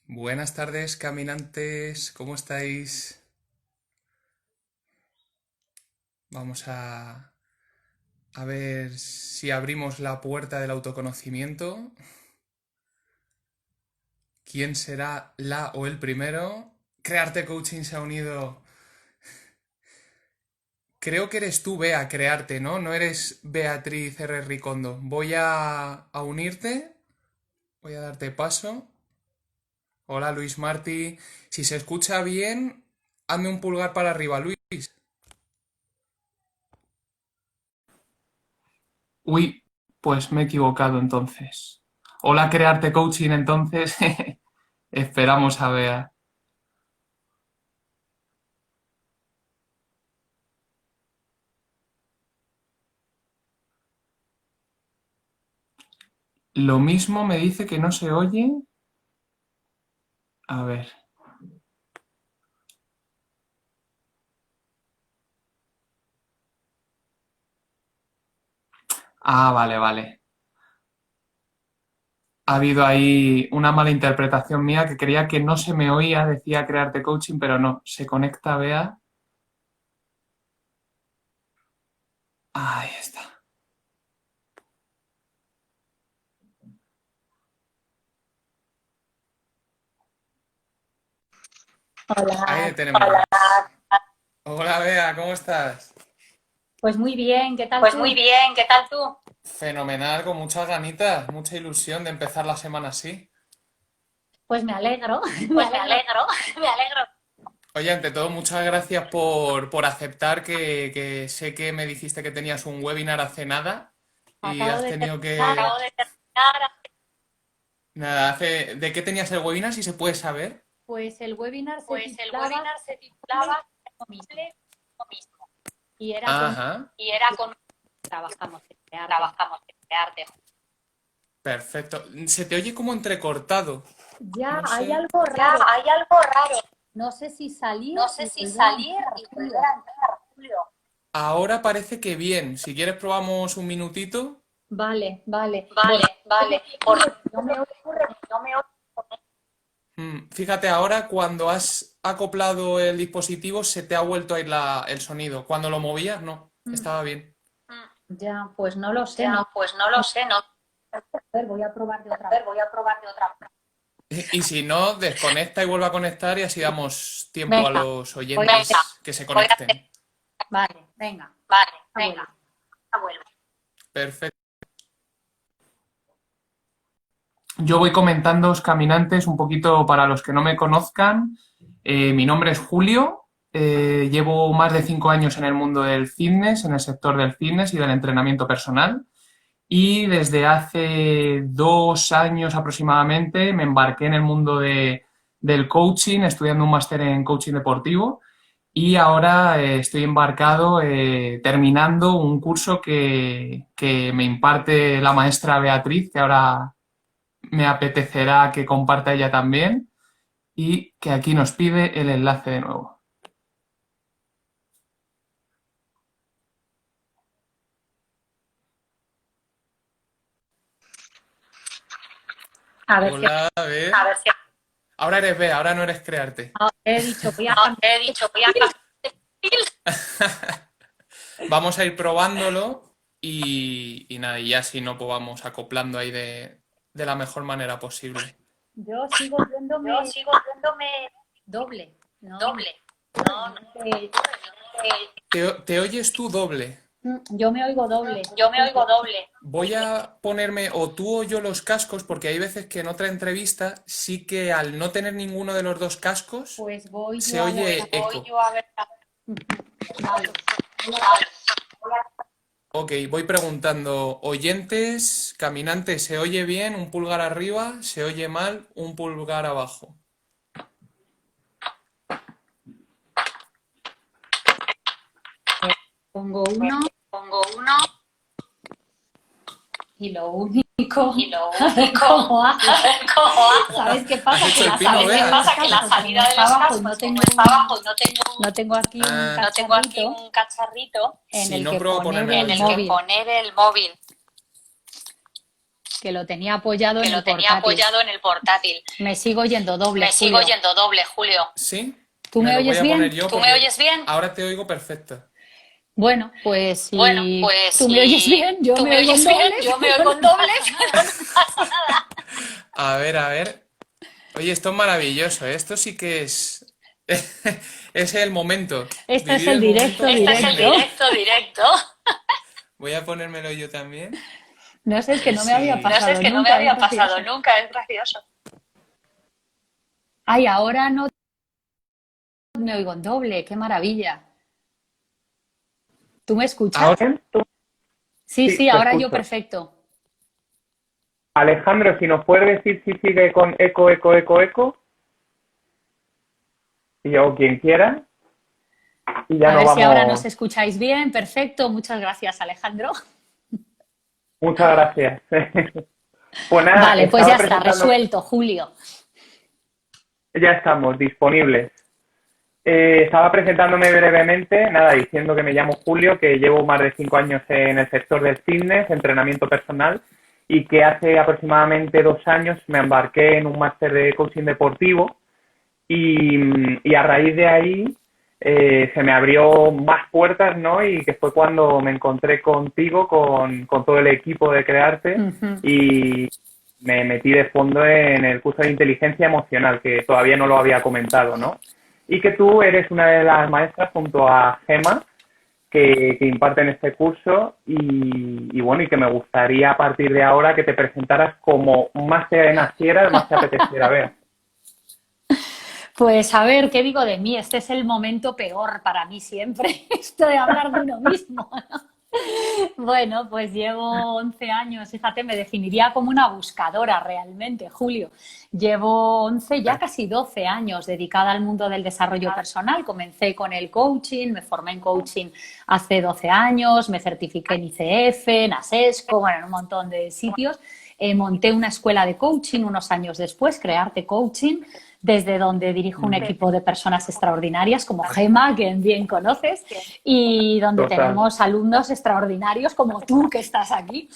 Buenas tardes, caminantes, ¿cómo estáis? Vamos a ver si abrimos la puerta del autoconocimiento. ¿Quién será la o el primero? Crearte Coaching se ha unido. Creo que eres tú, Bea, Crearte, ¿no? No eres Beatriz R. Ricondo. Voy a unirte, voy a darte paso. Hola, Luis Martí. Si se escucha bien, hazme un pulgar para arriba, Luis. Uy, pues me he equivocado entonces. Hola, Crearte Coaching, entonces. Esperamos a ver. Lo mismo me dice que no se oye. A ver. Ah, vale, vale. Ha habido ahí una mala interpretación mía que creía que no se me oía, decía Crearte Coaching, pero no. Se conecta, vea. Ahí está. Ahí Hola, le tenemos. Hola. Hola, Bea, ¿cómo estás? pues muy bien, ¿qué tal Pues muy tú? bien, ¿qué tal tú? Fenomenal, con muchas ganitas, mucha ilusión de empezar la semana así. Pues me alegro, me Pues me alegro. alegro, me alegro. Oye, ante todo, muchas gracias por aceptar que sé que me dijiste que tenías un webinar hace nada y Acabo has de tenido que... terminar, Acabo de terminar. Nada, ¿de qué tenías el webinar, si se puede saber? pues el webinar se Pues el titulaba webinar se Hable titulaba lo mismo Hable lo mismo. y era con Ajá, y era con... trabajamos en crearte. Trabajamos en crearte. Perfecto. Se te oye como entrecortado. Ya No hay sé. algo Ya raro, hay algo raro. no sé si salir No sé y si volver a salir entrar, y volver Julio. a entrar, Julio. Ahora parece que bien. Si quieres probamos un minutito. Vale, vale. Vale, Bueno, ¿qué vale. me ocurre? No me oigo. No me oigo. Fíjate, ahora cuando has acoplado el dispositivo se te ha vuelto a ir el sonido. Cuando lo movías, no. Mm, Estaba bien. Ya, pues no lo sé, no. Ya, pues no lo sé, no. A ver, voy a probar de A otra ver, manera. voy a probar de otra manera. Y si no, desconecta y vuelve a conectar y así damos tiempo a Venga, los voy a hacer. oyentes que se conecten. Vale, venga, Vale, vuelvo. venga, vuelvo. Perfecto. Yo voy comentándoos, caminantes, un poquito para los que no me conozcan. Mi nombre es Julio. Llevo más de 5 años en el mundo del fitness, en el sector del fitness y del entrenamiento personal. Y desde hace 2 años aproximadamente me embarqué en el mundo del coaching, estudiando un máster en coaching deportivo. Y ahora estoy embarcado terminando un curso que me imparte la maestra Beatriz, que ahora me apetecerá que comparta ella también, y que aquí nos pide el enlace de nuevo. A ver si Hola, Bea. A ver si... Ahora eres Bea, ahora no eres Crearte. ahora he dicho, voy a No, cambiar he de dicho, voy a perfil. cambiar de perfil. Vamos a ir probándolo y nada, y ya si no, pues vamos acoplando ahí de la mejor manera posible. Yo sigo Yo viéndome sigo viéndome doble. No, no, doble. No, no. no sé. ¿Te oyes tú doble? Yo me oigo doble. Yo me oigo doble. Voy a ponerme o tú o yo los cascos porque hay veces que en otra entrevista sí que al no tener ninguno de los dos cascos Pues voy se yo a ver. oye Voy eco. Ujú. Vale. Ok, voy preguntando, oyentes, caminantes, ¿se oye bien? Un pulgar arriba, ¿se oye mal? Un pulgar abajo. Pongo uno Pongo uno y lo único. y lo A ver único, cómo hago. a ver cómo hago. ¿Sabes qué ¿Has pasa? hecho Que el la pino, salida Bea? de los Pasa que la cascos, como salida de está los abajo y cascos, no como tengo está abajo y no tengo, no tengo aquí un no tengo aquí cacharrito un cacharrito en si el no que pruebo a poner ponerme el el móvil. poner el móvil. que lo tenía apoyado que en lo el tenía portátil. apoyado en el portátil. Me sigo oyendo doble, Me sigo Julio. oyendo doble, Julio. ¿Sí? ¿Tú me lo voy oyes a bien? poner yo ¿Tú me porque oyes bien? ahora te oigo perfecto. Bueno, pues si Bueno, pues tú me oyes si bien, yo tú me me oigo en oyes bien, doble, yo me pero oigo no en doble, pasa pero nada. no pasa nada. A ver, a ver. Oye, esto es maravilloso, ¿eh? Esto sí que es... es el momento. Este es Vivir el el directo, momento Este es el directo. directo, directo. Voy a ponérmelo yo también. No sé, A es que ver no me había si... No sé, pasado es que no me nunca, es había pasado gracioso. nunca, es gracioso. Ay, ahora no me oigo en doble, qué maravilla. ¿Tú me escuchas? ¿Ahora? Sí, Sí, sí, te ahora yo escucho. perfecto. Alejandro, si nos puede decir si sigue con eco, eco, eco, eco, y o quien quiera, y ya A nos ver si ahora nos vamos. escucháis bien, perfecto. Muchas gracias, Alejandro. Muchas gracias. Pues nada, Vale, pues ya estaba está, presentando, resuelto, Julio. ya estamos disponibles. Estaba presentándome brevemente, nada, diciendo que me llamo Julio, que llevo más de 5 años en el sector del fitness, entrenamiento personal, y que hace aproximadamente 2 años me embarqué en un máster de coaching deportivo y a raíz de ahí se me abrió más puertas, ¿no? Y que fue cuando me encontré contigo, con todo el equipo de Crearte Ujú. y me metí de fondo en el curso de inteligencia emocional, que todavía no lo había comentado, ¿no? Y que tú eres una de las maestras junto a Gema que imparten este curso y bueno, y que me gustaría a partir de ahora que te presentaras como más te naciera, más te apeteciera ver. Pues a ver, ¿qué digo de mí? Este es el momento peor para mí siempre, esto de hablar de uno mismo, ¿no? Bueno, pues llevo 11 años, fíjate, me definiría como una buscadora realmente, Julio. Llevo 11, ya casi 12 años dedicada al mundo del desarrollo personal. Comencé con el coaching, me formé en coaching hace 12 años, me certifiqué en ICF, en ASESCO, bueno, en un montón de sitios. Monté una escuela de coaching unos años después, Crearte Coaching, desde donde dirijo un equipo de personas extraordinarias como Gema, que bien conoces, y donde Total. tenemos alumnos extraordinarios como tú que estás aquí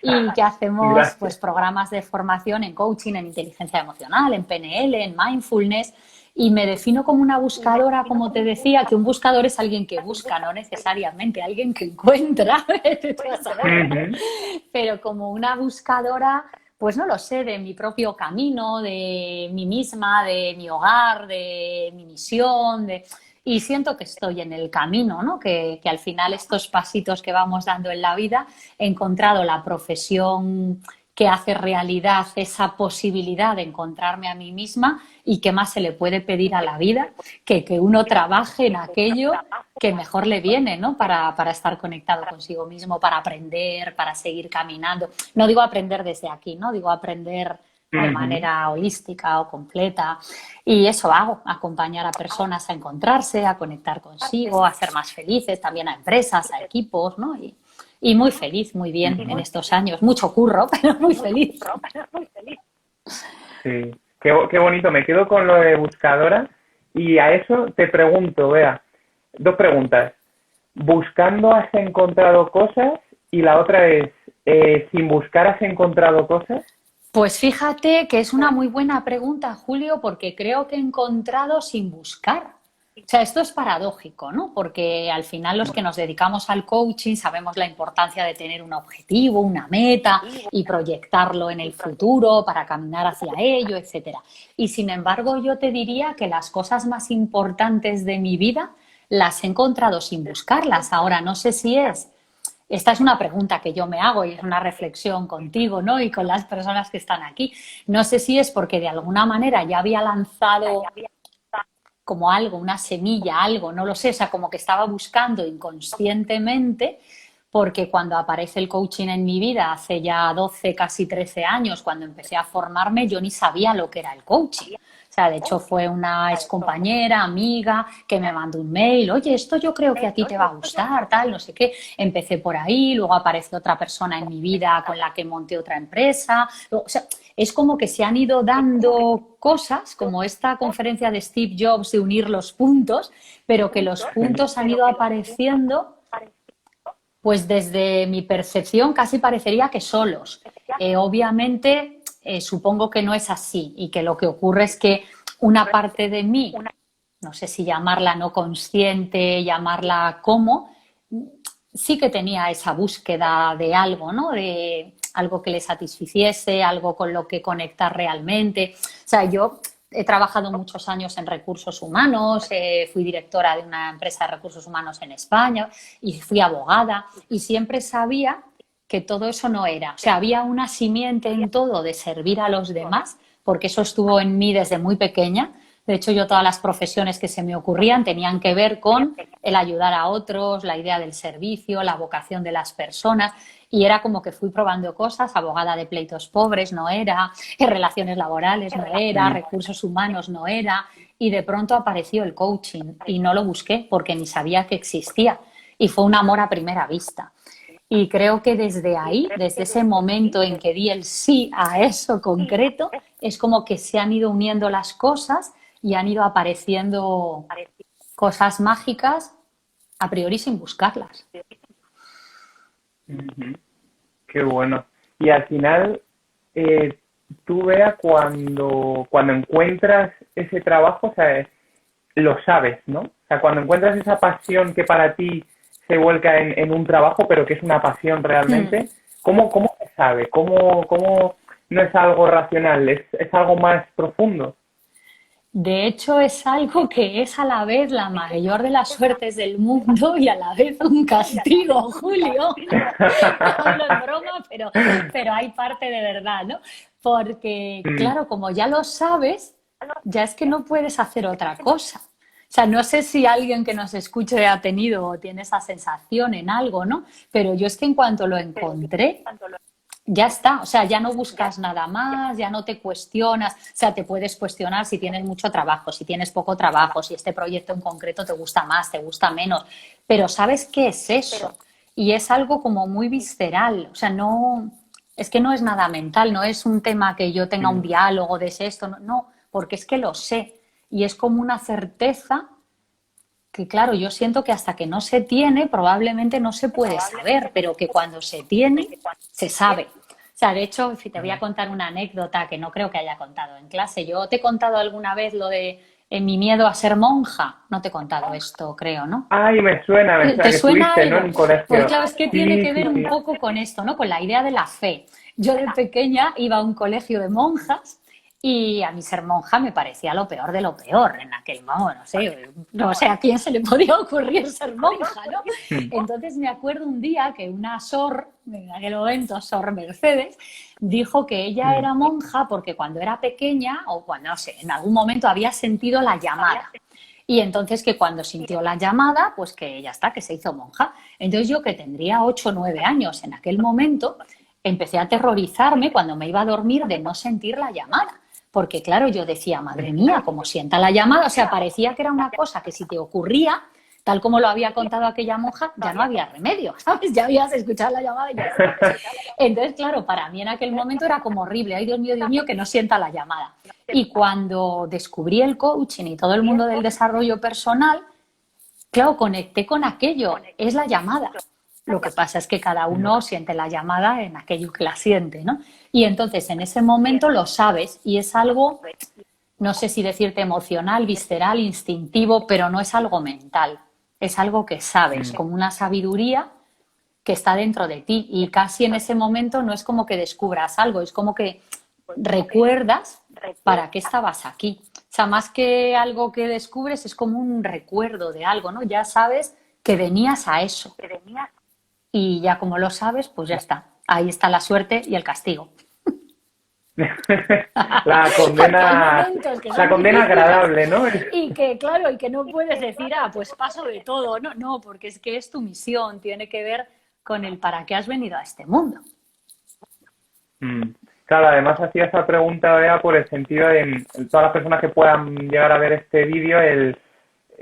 y que hacemos Gracias. pues programas de formación en coaching, en inteligencia emocional, en PNL, en mindfulness. Y me defino como una buscadora, como te decía, que un buscador es alguien que busca, no necesariamente alguien que encuentra, tú a saber, ¿no? Ujú. Pero como una buscadora, pues no lo sé, de mi propio camino, de mí misma, de mi hogar, de mi misión, y siento que estoy en el camino, ¿no? Que al final estos pasitos que vamos dando en la vida he encontrado la profesión que hace realidad esa posibilidad de encontrarme a mí misma y qué más se le puede pedir a la vida que uno trabaje en aquello que mejor le viene, ¿no? Para estar conectado consigo mismo, para aprender, para seguir caminando. No digo aprender desde aquí, ¿no? Digo aprender de Ujú. manera holística o completa. Y eso hago, acompañar a personas a encontrarse, a conectar consigo, a ser más felices, también a empresas, a equipos, ¿no? Y muy feliz, muy bien en estos años. Mucho curro, pero muy feliz. Sí, qué bonito. Me quedo con lo de buscadora y a eso te pregunto, vea, dos preguntas. ¿Buscando has encontrado cosas? Y la otra es, ¿sin buscar has encontrado cosas? Pues fíjate que es una muy buena pregunta, Julio, porque creo que he encontrado sin buscar. O sea, esto es paradójico, ¿no? Porque al final los que nos dedicamos al coaching sabemos la importancia de tener un objetivo, una meta y proyectarlo en el futuro para caminar hacia ello, etcétera. Y sin embargo, yo te diría que las cosas más importantes de mi vida las he encontrado sin buscarlas. Ahora, no sé si es esta es una pregunta que yo me hago y es una reflexión contigo, ¿no? Y con las personas que están aquí. No sé si es porque de alguna manera ya había lanzado como algo, una semilla, algo, no lo sé, o sea, como que estaba buscando inconscientemente, porque cuando aparece el coaching en mi vida, hace ya 12 casi 13 años, cuando empecé a formarme, yo ni sabía lo que era el coaching. O sea, de hecho fue una excompañera, amiga, que me mandó un mail, oye, esto yo creo que a ti te va a gustar, tal, no sé qué. Empecé por ahí, luego apareció otra persona en mi vida con la que monté otra empresa. O sea, es como que se han ido dando cosas, como esta conferencia de Steve Jobs de unir los puntos, pero que los puntos han ido apareciendo, pues desde mi percepción casi parecería que solos. Obviamente, supongo que no es así y que lo que ocurre es que una parte de mí, no sé si llamarla no consciente, llamarla como, sí que tenía esa búsqueda de algo, ¿no? De algo que le satisficiese, algo con lo que conectar realmente. O sea, yo he trabajado muchos años en recursos humanos, fui directora de una empresa de recursos humanos en España y fui abogada y siempre sabía que todo eso no era. O sea, había una simiente en todo de servir a los demás, porque eso estuvo en mí desde muy pequeña. De hecho, yo todas las profesiones que se me ocurrían tenían que ver con el ayudar a otros, la idea del servicio, la vocación de las personas. Y era como que fui probando cosas, abogada de pleitos pobres no era, en relaciones laborales no era, recursos humanos no era. Y de pronto apareció el coaching y no lo busqué porque ni sabía que existía. Y fue un amor a primera vista. Y creo que desde ahí, desde ese momento en que di el sí a eso concreto, es como que se han ido uniendo las cosas y han ido apareciendo cosas mágicas a priori sin buscarlas. Qué bueno. Y al final, tú, Bea, cuando encuentras ese trabajo, o sea, lo sabes, ¿no? O sea, cuando encuentras esa pasión que para ti se vuelca en un trabajo, pero que es una pasión realmente, ¿cómo se sabe? ¿Cómo no es algo racional? ¿Es algo más profundo? De hecho, es algo que es a la vez la mayor de las suertes del mundo y a la vez un castigo, Julio. Hablo en broma, pero hay parte de verdad, ¿no? Porque, claro, como ya lo sabes, ya es que no puedes hacer otra cosa. O sea, no sé si alguien que nos escuche ha tenido o tiene esa sensación en algo, ¿no? Pero yo es que en cuanto lo encontré, ya está. O sea, ya no buscas nada más, ya no te cuestionas. O sea, te puedes cuestionar si tienes mucho trabajo, si tienes poco trabajo, si este proyecto en concreto te gusta más, te gusta menos. Pero ¿sabes qué es eso? Y es algo como muy visceral. O sea, no, es que no es nada mental, no es un tema que yo tenga un diálogo de esto, no, porque es que lo sé. Y es como una certeza que, claro, yo siento que hasta que no se tiene, probablemente no se puede saber, pero que cuando se tiene, se sabe. O sea, de hecho, si te voy a contar una anécdota que no creo que haya contado en clase. Yo te he contado alguna vez lo de mi miedo a ser monja. No te he contado esto, creo, ¿no? Ay, me suena ¿Te que suena estuviste, algo? ¿no? En un colegio. Pues claro, es que tiene que ver sí. un poco con esto, ¿no? Con la idea de la fe. Yo de pequeña iba a un colegio de monjas y a mí ser monja me parecía lo peor de lo peor en aquel momento, no sé a quién se le podía ocurrir ser monja, ¿no? Entonces me acuerdo un día que una Sor, en aquel momento Sor Mercedes, dijo que ella era monja porque cuando era pequeña o cuando, no sé, en algún momento había sentido la llamada. Y entonces que cuando sintió la llamada, pues que ya está, que se hizo monja. Entonces yo, que tendría 8 o 9 años en aquel momento, empecé a aterrorizarme cuando me iba a dormir de no sentir la llamada. Porque claro, yo decía, madre mía, como sienta la llamada, o sea, parecía que era una cosa que si te ocurría, tal como lo había contado aquella monja, ya no había remedio, ¿sabes? Ya habías escuchado la llamada y ya está. Entonces, claro, para mí en aquel momento era como horrible, ay Dios mío, que no sienta la llamada. Y cuando descubrí el coaching y todo el mundo del desarrollo personal, claro, conecté con aquello, es la llamada. Lo que pasa es que cada uno siente la llamada en aquello que la siente, ¿no? Y entonces en ese momento lo sabes y es algo, no sé si decirte emocional, visceral, instintivo, pero no es algo mental. Es algo que sabes, como una sabiduría que está dentro de ti. Y casi en ese momento no es como que descubras algo, es como que recuerdas para qué estabas aquí. O sea, más que algo que descubres, es como un recuerdo de algo, ¿no? Ya sabes que venías a eso. Y ya como lo sabes, pues ya está. Ahí está la suerte y el castigo. La condena agradable, ¿no? Y que, claro, y que no puedes decir, pues paso de todo. No, porque es que es tu misión, tiene que ver con el para qué has venido a este mundo. Claro, además hacía esa pregunta, Bea, por el sentido de todas las personas que puedan llegar a ver este vídeo,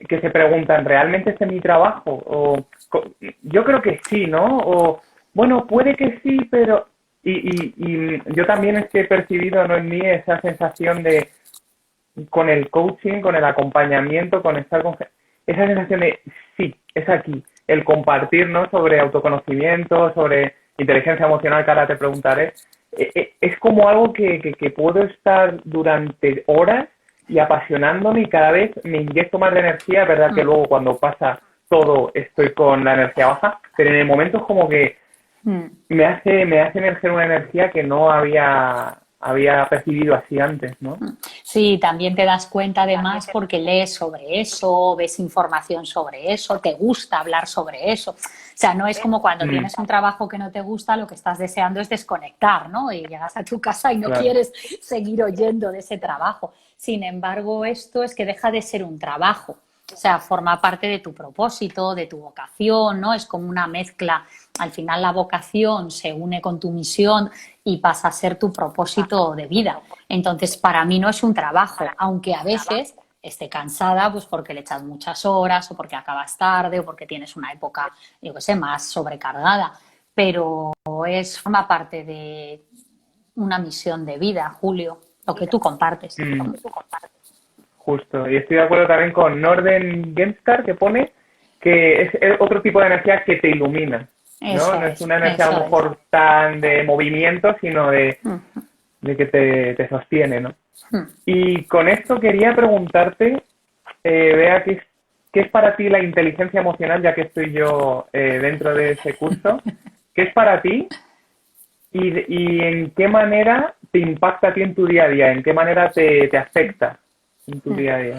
que se preguntan, ¿realmente este es mi trabajo? O yo creo que sí, ¿no? O bueno, puede que sí, pero y yo también es que he percibido, ¿no?, en mí esa sensación de, con el coaching, con el acompañamiento, con estar con esa sensación de sí, es aquí, el compartir, ¿no?, sobre autoconocimiento, sobre inteligencia emocional, que ahora te preguntaré, es como algo que puedo estar durante horas y apasionándome y cada vez me inyecto más de energía. Es verdad que luego cuando pasa todo estoy con la energía baja, pero en el momento es como que me hace emerger una energía que no había percibido así antes, ¿no? Sí, también te das cuenta además porque lees sobre eso, ves información sobre eso, te gusta hablar sobre eso. O sea, no es como cuando tienes un trabajo que no te gusta, lo que estás deseando es desconectar, ¿no? Y llegas a tu casa y no Claro. quieres seguir oyendo de ese trabajo. Sin embargo, esto es que deja de ser un trabajo. O sea, forma parte de tu propósito, de tu vocación, ¿no? Es como una mezcla. Al final la vocación se une con tu misión y pasa a ser tu propósito de vida. Entonces, para mí no es un trabajo, aunque a veces esté cansada, pues porque le echas muchas horas o porque acabas tarde o porque tienes una época, yo qué sé, más sobrecargada. Pero forma parte de una misión de vida, Julio, lo que tú compartes. Justo, y estoy de acuerdo también con Norden Gemskar, que pone que es otro tipo de energía que te ilumina, ¿no? Eso No es es, una energía a eso lo mejor tan de movimiento, sino de que te sostiene, ¿no? Y con esto quería preguntarte, Bea, ¿qué es para ti la inteligencia emocional, ya que estoy yo dentro de ese curso? ¿Qué es para ti? ¿Y en qué manera te impacta a ti en tu día a día? ¿En qué manera te afecta en tu día a día?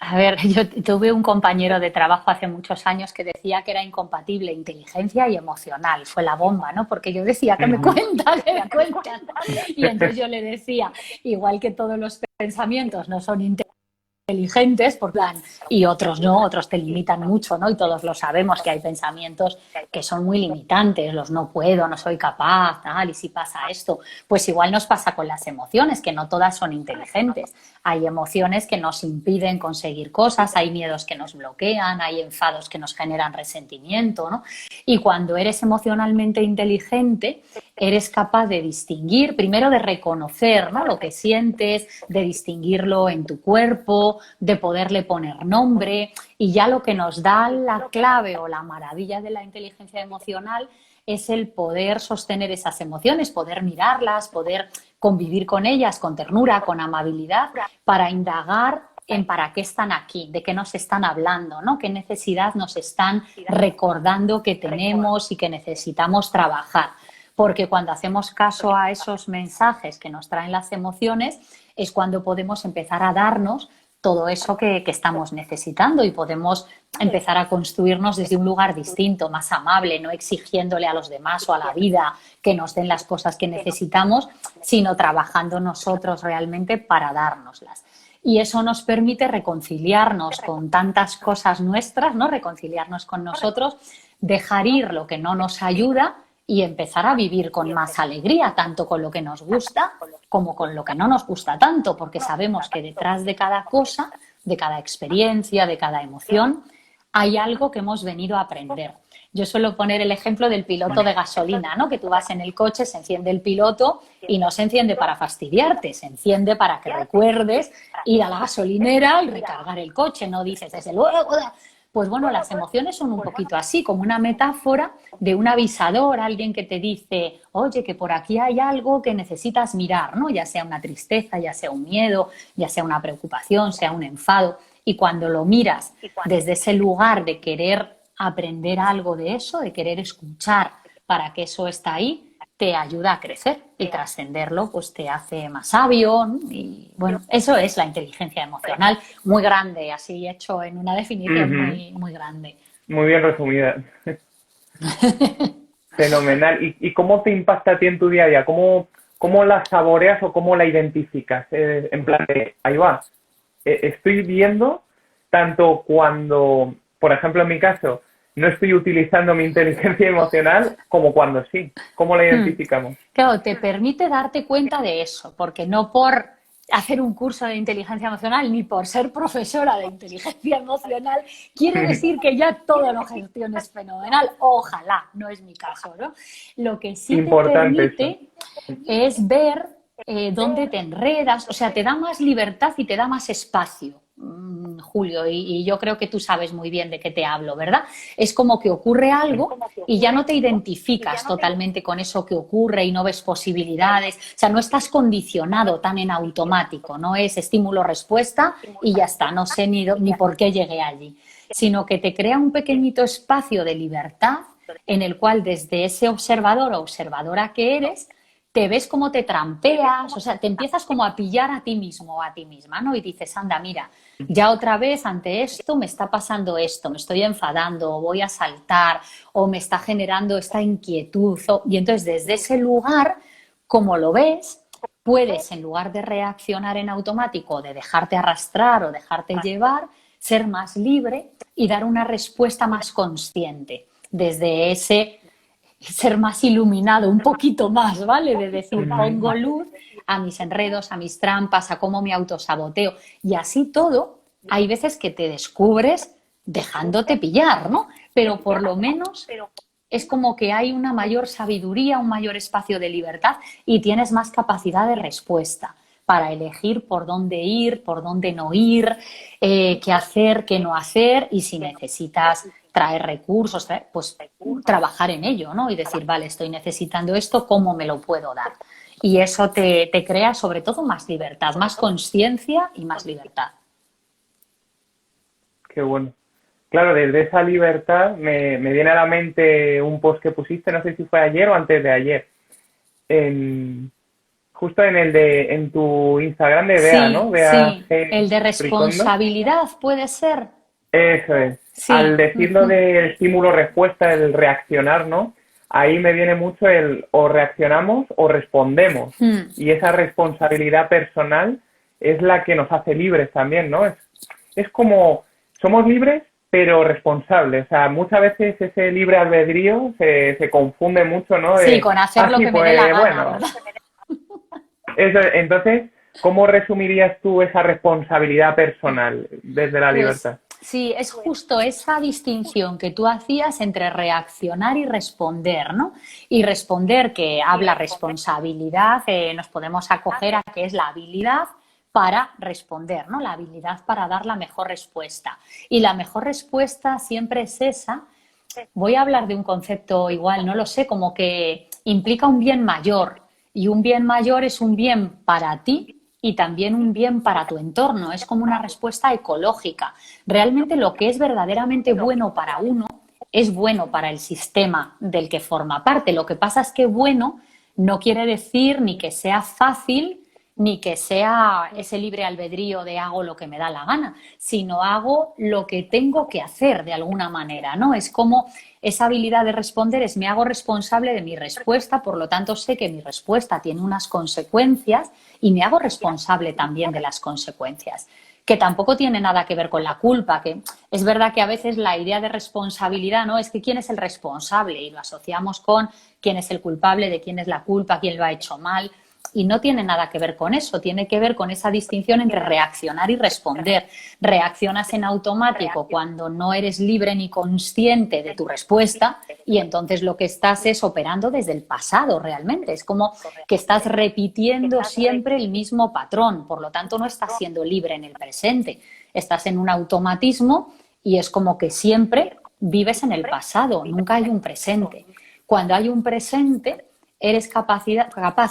A ver, yo tuve un compañero de trabajo hace muchos años que decía que era incompatible inteligencia y emocional. Fue la bomba, ¿no? Porque yo decía, ¿qué me cuentan? ¿Qué me cuentan? Y entonces yo le decía, igual que todos los pensamientos no son inteligentes, por plan, y otros no, otros te limitan mucho, ¿no? Y todos lo sabemos que hay pensamientos que son muy limitantes, los no puedo, no soy capaz, tal, y si pasa esto, pues igual nos pasa con las emociones, que no todas son inteligentes. Hay emociones que nos impiden conseguir cosas, hay miedos que nos bloquean, hay enfados que nos generan resentimiento, ¿no? Y cuando eres emocionalmente inteligente, eres capaz de distinguir, primero de reconocer, ¿no?, lo que sientes, de distinguirlo en tu cuerpo, de poderle poner nombre, y ya lo que nos da la clave o la maravilla de la inteligencia emocional es el poder sostener esas emociones, poder mirarlas, poder convivir con ellas con ternura, con amabilidad, para indagar en para qué están aquí, de qué nos están hablando, ¿no? Qué necesidad nos están recordando que tenemos y que necesitamos trabajar. Porque cuando hacemos caso a esos mensajes que nos traen las emociones es cuando podemos empezar a darnos todo eso que estamos necesitando y podemos empezar a construirnos desde un lugar distinto, más amable, no exigiéndole a los demás o a la vida que nos den las cosas que necesitamos, sino trabajando nosotros realmente para dárnoslas. Y eso nos permite reconciliarnos con tantas cosas nuestras, ¿no? Reconciliarnos con nosotros, dejar ir lo que no nos ayuda y empezar a vivir con más alegría, tanto con lo que nos gusta como con lo que no nos gusta tanto, porque sabemos que detrás de cada cosa, de cada experiencia, de cada emoción, hay algo que hemos venido a aprender. Yo suelo poner el ejemplo del piloto de gasolina, ¿no? Que tú vas en el coche, se enciende el piloto y no se enciende para fastidiarte, se enciende para que recuerdes ir a la gasolinera y recargar el coche, no dices desde luego. Pues bueno, las emociones son un poquito así, como una metáfora de un avisador, alguien que te dice, oye, que por aquí hay algo que necesitas mirar, ¿no? Ya sea una tristeza, ya sea un miedo, ya sea una preocupación, sea un enfado. Y cuando lo miras desde ese lugar de querer aprender algo de eso, de querer escuchar para que eso está ahí, te ayuda a crecer y trascenderlo pues te hace más sabio, ¿no? Y bueno, eso es la inteligencia emocional, muy grande, así hecho en una definición muy grande. Muy bien resumida. Fenomenal. ¿Y cómo te impacta a ti en tu día a día? ¿Cómo la saboreas o cómo la identificas? En plan de, ahí va, estoy viendo tanto cuando, por ejemplo, en mi caso, no estoy utilizando mi inteligencia emocional como cuando sí. ¿Cómo la identificamos? Claro, te permite darte cuenta de eso, porque no por hacer un curso de inteligencia emocional ni por ser profesora de inteligencia emocional quiere decir que ya todo lo gestiones fenomenal. Ojalá, no es mi caso, ¿no? Lo que sí Importante te permite es ver dónde te enredas, o sea, te da más libertad y te da más espacio. Julio, y yo creo que tú sabes muy bien de qué te hablo, ¿verdad? Es como que ocurre algo y ya no te identificas totalmente con eso que ocurre y no ves posibilidades. O sea, no estás condicionado tan en automático, no es estímulo-respuesta y ya está, no sé ni por qué llegué allí, sino que te crea un pequeñito espacio de libertad en el cual desde ese observador o observadora que eres, te ves como te trampeas, o sea, te empiezas como a pillar a ti mismo o a ti misma, ¿no? Y dices, anda, mira, ya otra vez ante esto me está pasando esto, me estoy enfadando, o voy a saltar, o me está generando esta inquietud. Y entonces, desde ese lugar, como lo ves, puedes, en lugar de reaccionar en automático, de dejarte arrastrar o dejarte llevar, ser más libre y dar una respuesta más consciente, desde ese ser más iluminado, un poquito más, ¿vale? De decir, pongo luz a mis enredos, a mis trampas, a cómo me autosaboteo. Y así todo, hay veces que te descubres dejándote pillar, ¿no? Pero por lo menos es como que hay una mayor sabiduría, un mayor espacio de libertad y tienes más capacidad de respuesta para elegir por dónde ir, por dónde no ir, qué hacer, qué no hacer, y si necesitas traer recursos, pues trabajar en ello, ¿no? Y decir, vale, estoy necesitando esto, ¿cómo me lo puedo dar? Y eso te crea sobre todo más libertad, más conciencia y más libertad. Qué bueno. Claro, desde esa libertad me viene a la mente un post que pusiste, no sé si fue ayer o antes de ayer, justo en tu Instagram de Bea, Sí, ¿no? Bea sí, G. el de Ricondo. responsabilidad puede ser. Eso es. Sí. Al decirlo del estímulo-respuesta, el reaccionar, ¿no? Ahí me viene mucho el o reaccionamos o respondemos. Y esa responsabilidad personal es la que nos hace libres también, ¿no? Es como, somos libres, pero responsables. O sea, muchas veces ese libre albedrío se confunde mucho, ¿no? Sí, con hacer lo sí, que me dé la gana, bueno, ¿verdad? eso, entonces, ¿cómo resumirías tú esa responsabilidad personal desde la libertad? Sí, es justo esa distinción que tú hacías entre reaccionar y responder, ¿no? Y responder, que habla responsabilidad, nos podemos acoger a que es la habilidad para responder, ¿no? La habilidad para dar la mejor respuesta. Y la mejor respuesta siempre es esa. Voy a hablar de un concepto igual, no lo sé, como que implica un bien mayor. Y un bien mayor es un bien para ti y también un bien para tu entorno. Es como una respuesta ecológica. Realmente lo que es verdaderamente bueno para uno es bueno para el sistema del que forma parte. Lo que pasa es que bueno no quiere decir ni que sea fácil ni que sea ese libre albedrío de hago lo que me da la gana, sino hago lo que tengo que hacer de alguna manera, ¿no? Es como esa habilidad de responder, es me hago responsable de mi respuesta, por lo tanto sé que mi respuesta tiene unas consecuencias y me hago responsable también de las consecuencias, que tampoco tiene nada que ver con la culpa, que es verdad que a veces la idea de responsabilidad, ¿no? Es que quién es el responsable y lo asociamos con quién es el culpable, de quién es la culpa, quién lo ha hecho mal. Y no tiene nada que ver con eso, tiene que ver con esa distinción entre reaccionar y responder. Reaccionas en automático cuando no eres libre ni consciente de tu respuesta y entonces lo que estás es operando desde el pasado realmente. Es como que estás repitiendo siempre el mismo patrón, por lo tanto no estás siendo libre en el presente. Estás en un automatismo y es como que siempre vives en el pasado, nunca hay un presente. Cuando hay un presente, eres capaz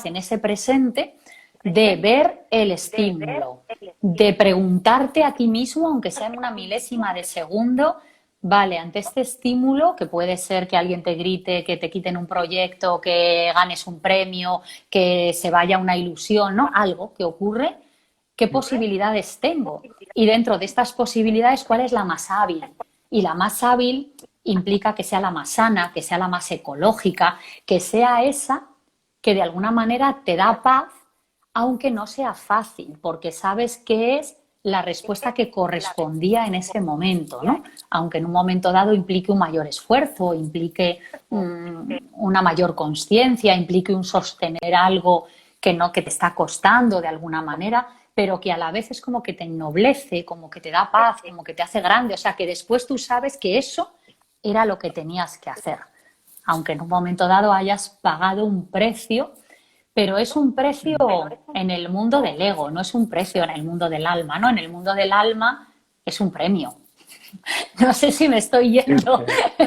en ese presente de ver el estímulo, de preguntarte a ti mismo, aunque sea en una milésima de segundo, vale, ante este estímulo, que puede ser que alguien te grite, que te quiten un proyecto, que ganes un premio, que se vaya una ilusión, ¿no? Algo que ocurre, ¿qué posibilidades tengo? Y dentro de estas posibilidades, ¿cuál es la más hábil? Y la más hábil implica que sea la más sana, que sea la más ecológica, que sea esa que de alguna manera te da paz, aunque no sea fácil, porque sabes que es la respuesta que correspondía en ese momento, ¿no? Aunque en un momento dado implique un mayor esfuerzo, implique una mayor consciencia, implique un sostener algo que te está costando de alguna manera, pero que a la vez es como que te ennoblece, como que te da paz, como que te hace grande, o sea, que después tú sabes que eso era lo que tenías que hacer, aunque en un momento dado hayas pagado un precio pero es un precio en el mundo del ego, no es un precio en el mundo del alma, ¿no? En el mundo del alma es un premio. No sé si me estoy yendo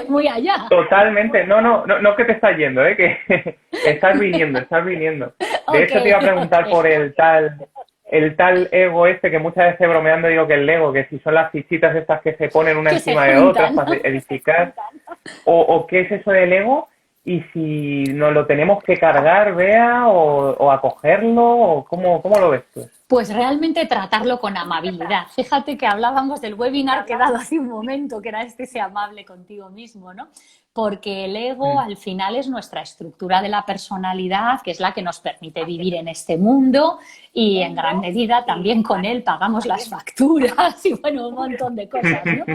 muy allá. Totalmente, no que te estás yendo, que estás viniendo, estás viniendo. De hecho, te iba a preguntar por el tal ego este, que muchas veces bromeando digo que el Lego, que si son las fichitas estas que se ponen una Que encima se de otras juntan, para ¿no? edificar, o qué es eso del ego, y si nos lo tenemos que cargar, Bea, o acogerlo, o cómo lo ves tú. Pues realmente tratarlo con amabilidad. Fíjate que hablábamos del webinar que he dado hace un momento, que era sé amable contigo mismo, ¿no? Porque el ego al final es nuestra estructura de la personalidad, que es la que nos permite vivir en este mundo y en gran medida también con él pagamos las facturas y bueno, un montón de cosas, ¿no?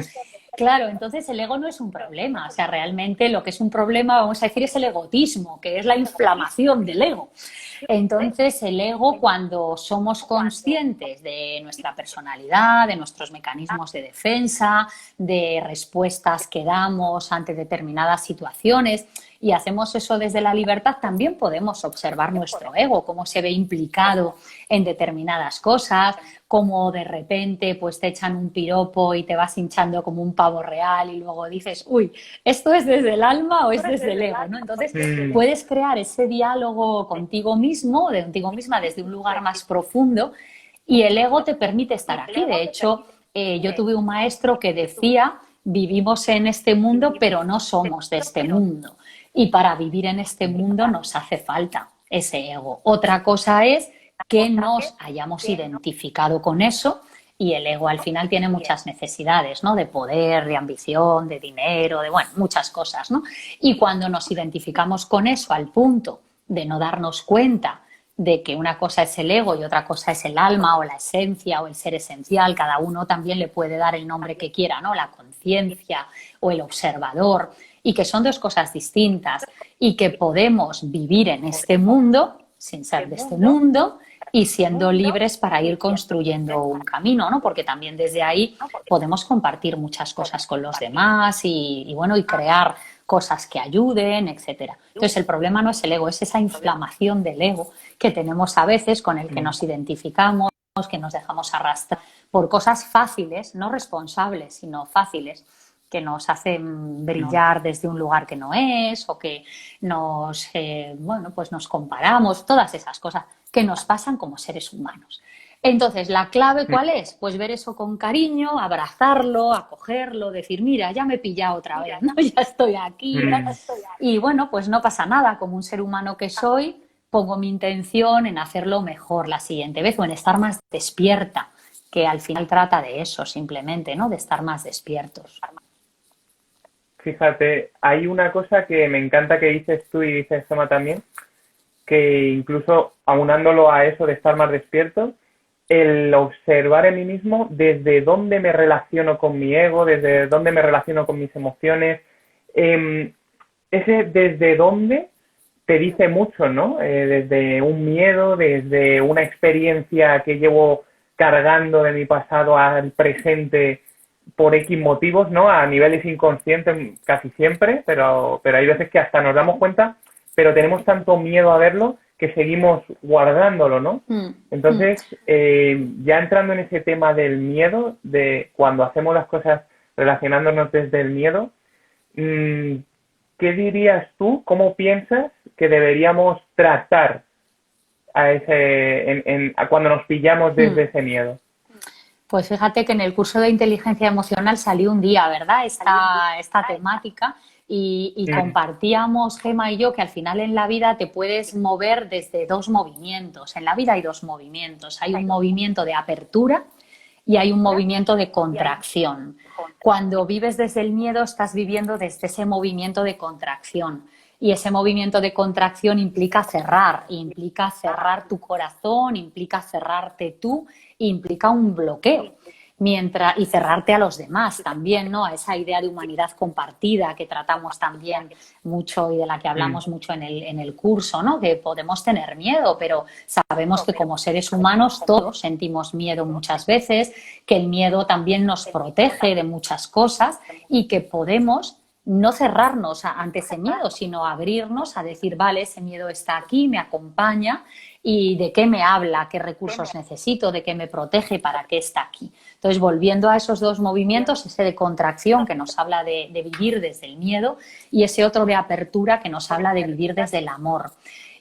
Claro, entonces el ego no es un problema, o sea, realmente lo que es un problema, vamos a decir, es el egotismo, que es la inflamación del ego. Entonces, el ego, cuando somos conscientes de nuestra personalidad, de nuestros mecanismos de defensa, de respuestas que damos ante determinadas situaciones, y hacemos eso desde la libertad, también podemos observar nuestro ego, cómo se ve implicado en determinadas cosas, cómo de repente pues te echan un piropo y te vas hinchando como un pavo real y luego dices, uy, ¿esto es desde el alma o es desde el ego? ¿No? Entonces puedes crear ese diálogo contigo mismo, de contigo misma desde un lugar más profundo y el ego te permite estar aquí. De hecho, yo tuve un maestro que decía, vivimos en este mundo pero no somos de este mundo. Y para vivir en este mundo nos hace falta ese ego. Otra cosa es que nos hayamos identificado con eso y el ego al final tiene muchas necesidades, ¿no? De poder, de ambición, de dinero, de, bueno, muchas cosas, ¿no? Y cuando nos identificamos con eso al punto de no darnos cuenta de que una cosa es el ego y otra cosa es el alma o la esencia o el ser esencial, cada uno también le puede dar el nombre que quiera, ¿no? La conciencia o el observador, y que son dos cosas distintas y que podemos vivir en este mundo sin ser de este mundo y siendo libres para ir construyendo un camino, ¿no? Porque también desde ahí podemos compartir muchas cosas con los demás y bueno, y crear cosas que ayuden, etcétera. Entonces, el problema no es el ego, es esa inflamación del ego que tenemos a veces con el que nos identificamos, que nos dejamos arrastrar por cosas fáciles, no responsables, sino fáciles, que nos hacen brillar desde un lugar que no es o que nos, bueno, pues nos comparamos, todas esas cosas que nos pasan como seres humanos. Entonces, ¿la clave cuál es? Pues ver eso con cariño, abrazarlo, acogerlo, decir, mira, ya me he pillado otra vez, ¿no? Ya estoy aquí. Y bueno, pues no pasa nada, como un ser humano que soy, pongo mi intención en hacerlo mejor la siguiente vez o en estar más despierta, que al final trata de eso simplemente, ¿no? De estar más despiertos. Fíjate, hay una cosa que me encanta que dices tú y dices Toma también, que incluso aunándolo a eso de estar más despierto, el observar en mí mismo desde dónde me relaciono con mi ego, desde dónde me relaciono con mis emociones, ese desde dónde te dice mucho, ¿no? Desde un miedo, desde una experiencia que llevo cargando de mi pasado al presente por X motivos, ¿no? A niveles inconscientes casi siempre, pero hay veces que hasta nos damos cuenta, pero tenemos tanto miedo a verlo que seguimos guardándolo, ¿no? Entonces, ya entrando en ese tema del miedo, de cuando hacemos las cosas relacionándonos desde el miedo, ¿qué dirías tú, cómo piensas que deberíamos tratar a cuando nos pillamos desde ese miedo? Pues fíjate que en el curso de inteligencia emocional salió un día, ¿verdad? Esta temática y compartíamos, Gema y yo, que al final en la vida te puedes mover desde dos movimientos. En la vida hay dos movimientos. Hay un movimiento de apertura y hay un movimiento de contracción. Cuando vives desde el miedo, estás viviendo desde ese movimiento de contracción. Y ese movimiento de contracción implica cerrar tu corazón, implica cerrarte tú, implica un bloqueo. Y cerrarte a los demás también, ¿no? A esa idea de humanidad compartida que tratamos también mucho y de la que hablamos mucho en el curso, ¿no? Que podemos tener miedo, pero sabemos que como seres humanos todos sentimos miedo muchas veces, que el miedo también nos protege de muchas cosas y que podemos no cerrarnos ante ese miedo, sino abrirnos a decir, vale, ese miedo está aquí, me acompaña y de qué me habla, qué recursos necesito, de qué me protege, para qué está aquí. Entonces, volviendo a esos dos movimientos, ese de contracción que nos habla de vivir desde el miedo y ese otro de apertura que nos habla de vivir desde el amor.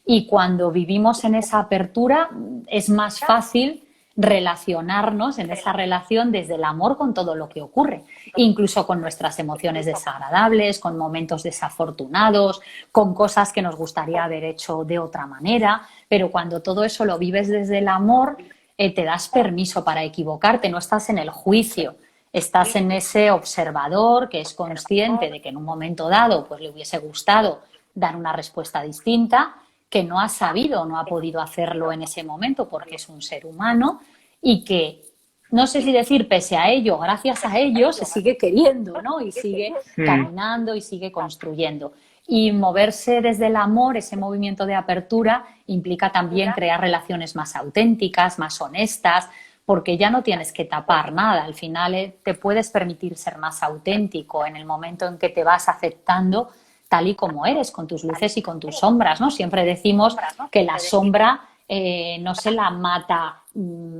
Y cuando vivimos en esa apertura es más fácil relacionarnos en esa relación desde el amor con todo lo que ocurre, incluso con nuestras emociones desagradables, con momentos desafortunados, con cosas que nos gustaría haber hecho de otra manera, pero cuando todo eso lo vives desde el amor, te das permiso para equivocarte, no estás en el juicio, estás en ese observador que es consciente de que en un momento dado pues le hubiese gustado dar una respuesta distinta, que no ha sabido, no ha podido hacerlo en ese momento porque es un ser humano y que, no sé si decir pese a ello, gracias a ello, se sigue queriendo, ¿no? Y sigue caminando y sigue construyendo. Y moverse desde el amor, ese movimiento de apertura, implica también crear relaciones más auténticas, más honestas, porque ya no tienes que tapar nada. Al final te puedes permitir ser más auténtico en el momento en que te vas aceptando tal y como eres, con tus luces y con tus sombras, ¿no? Siempre decimos que la sombra no se la mata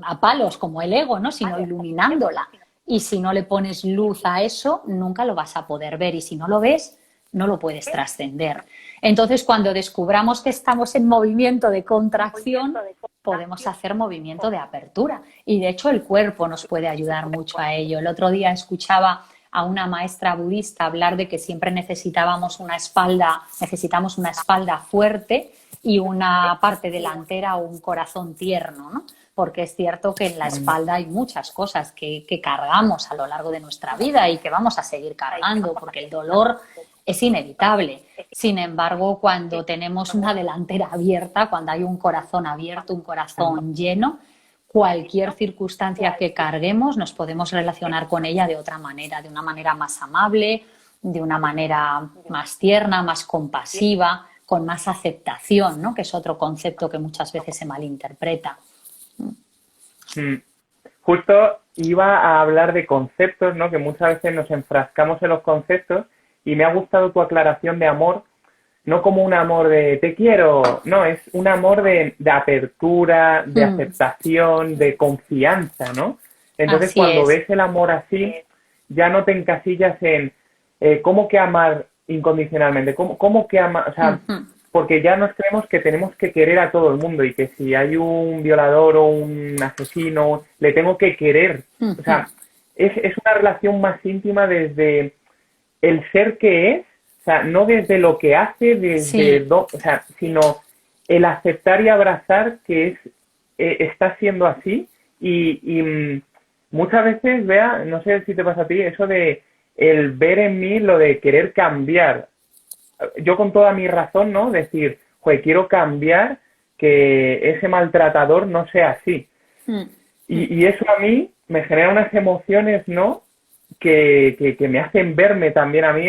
a palos como el ego, ¿no? Sino iluminándola. Y si no le pones luz a eso, nunca lo vas a poder ver. Y si no lo ves, no lo puedes trascender. Entonces, cuando descubramos que estamos en movimiento de contracción, podemos hacer movimiento de apertura. Y, de hecho, el cuerpo nos puede ayudar mucho a ello. El otro día escuchaba a una maestra budista hablar de que siempre necesitamos una espalda fuerte y una parte delantera o un corazón tierno, ¿no? Porque es cierto que en la espalda hay muchas cosas que cargamos a lo largo de nuestra vida y que vamos a seguir cargando, porque el dolor es inevitable. Sin embargo, cuando tenemos una delantera abierta, cuando hay un corazón abierto, un corazón lleno, cualquier circunstancia que carguemos nos podemos relacionar con ella de otra manera, de una manera más amable, de una manera más tierna, más compasiva, con más aceptación, ¿no? Que es otro concepto que muchas veces se malinterpreta. Justo iba a hablar de conceptos, ¿no? Que muchas veces nos enfrascamos en los conceptos y me ha gustado tu aclaración de amor, no como un amor de te quiero, no, es un amor de apertura, de aceptación, de confianza, ¿no? Entonces, Así cuando es. ves el amor así, ya no te encasillas en cómo que amar incondicionalmente, cómo que amar, o sea, porque ya nos creemos que tenemos que querer a todo el mundo y que si hay un violador o un asesino, le tengo que querer. O sea, es una relación más íntima desde el ser que es, o sea, no desde lo que hace, desde o sea, sino el aceptar y abrazar que está siendo así y muchas veces, Bea, no sé si te pasa a ti, eso de el ver en mí lo de querer cambiar. Yo con toda mi razón, ¿no? Decir, joder, quiero cambiar, que ese maltratador no sea así. Y eso a mí me genera unas emociones, ¿no? Que me hacen verme también a mí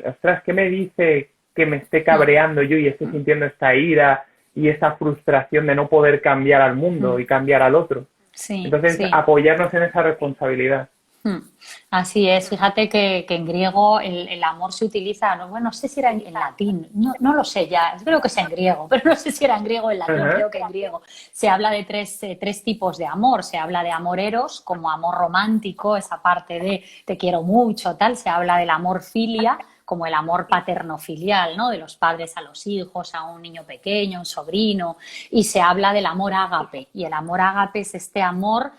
ostras, ¿qué me dice que me esté cabreando yo y esté sintiendo esta ira y esta frustración de no poder cambiar al mundo y cambiar al otro? Sí, Entonces, sí. apoyarnos en esa responsabilidad. Así es, fíjate que en griego el amor se utiliza, no sé si era en latín, no lo sé ya, creo que es en griego, pero no sé si era en griego o en latín, creo que en griego. Se habla de tres tipos de amor, se habla de amor eros, como amor romántico, esa parte de te quiero mucho, tal, se habla del amor filia, como el amor paterno-filial, ¿no? De los padres a los hijos, a un niño pequeño, un sobrino, y se habla del amor ágape, y el amor ágape es este amor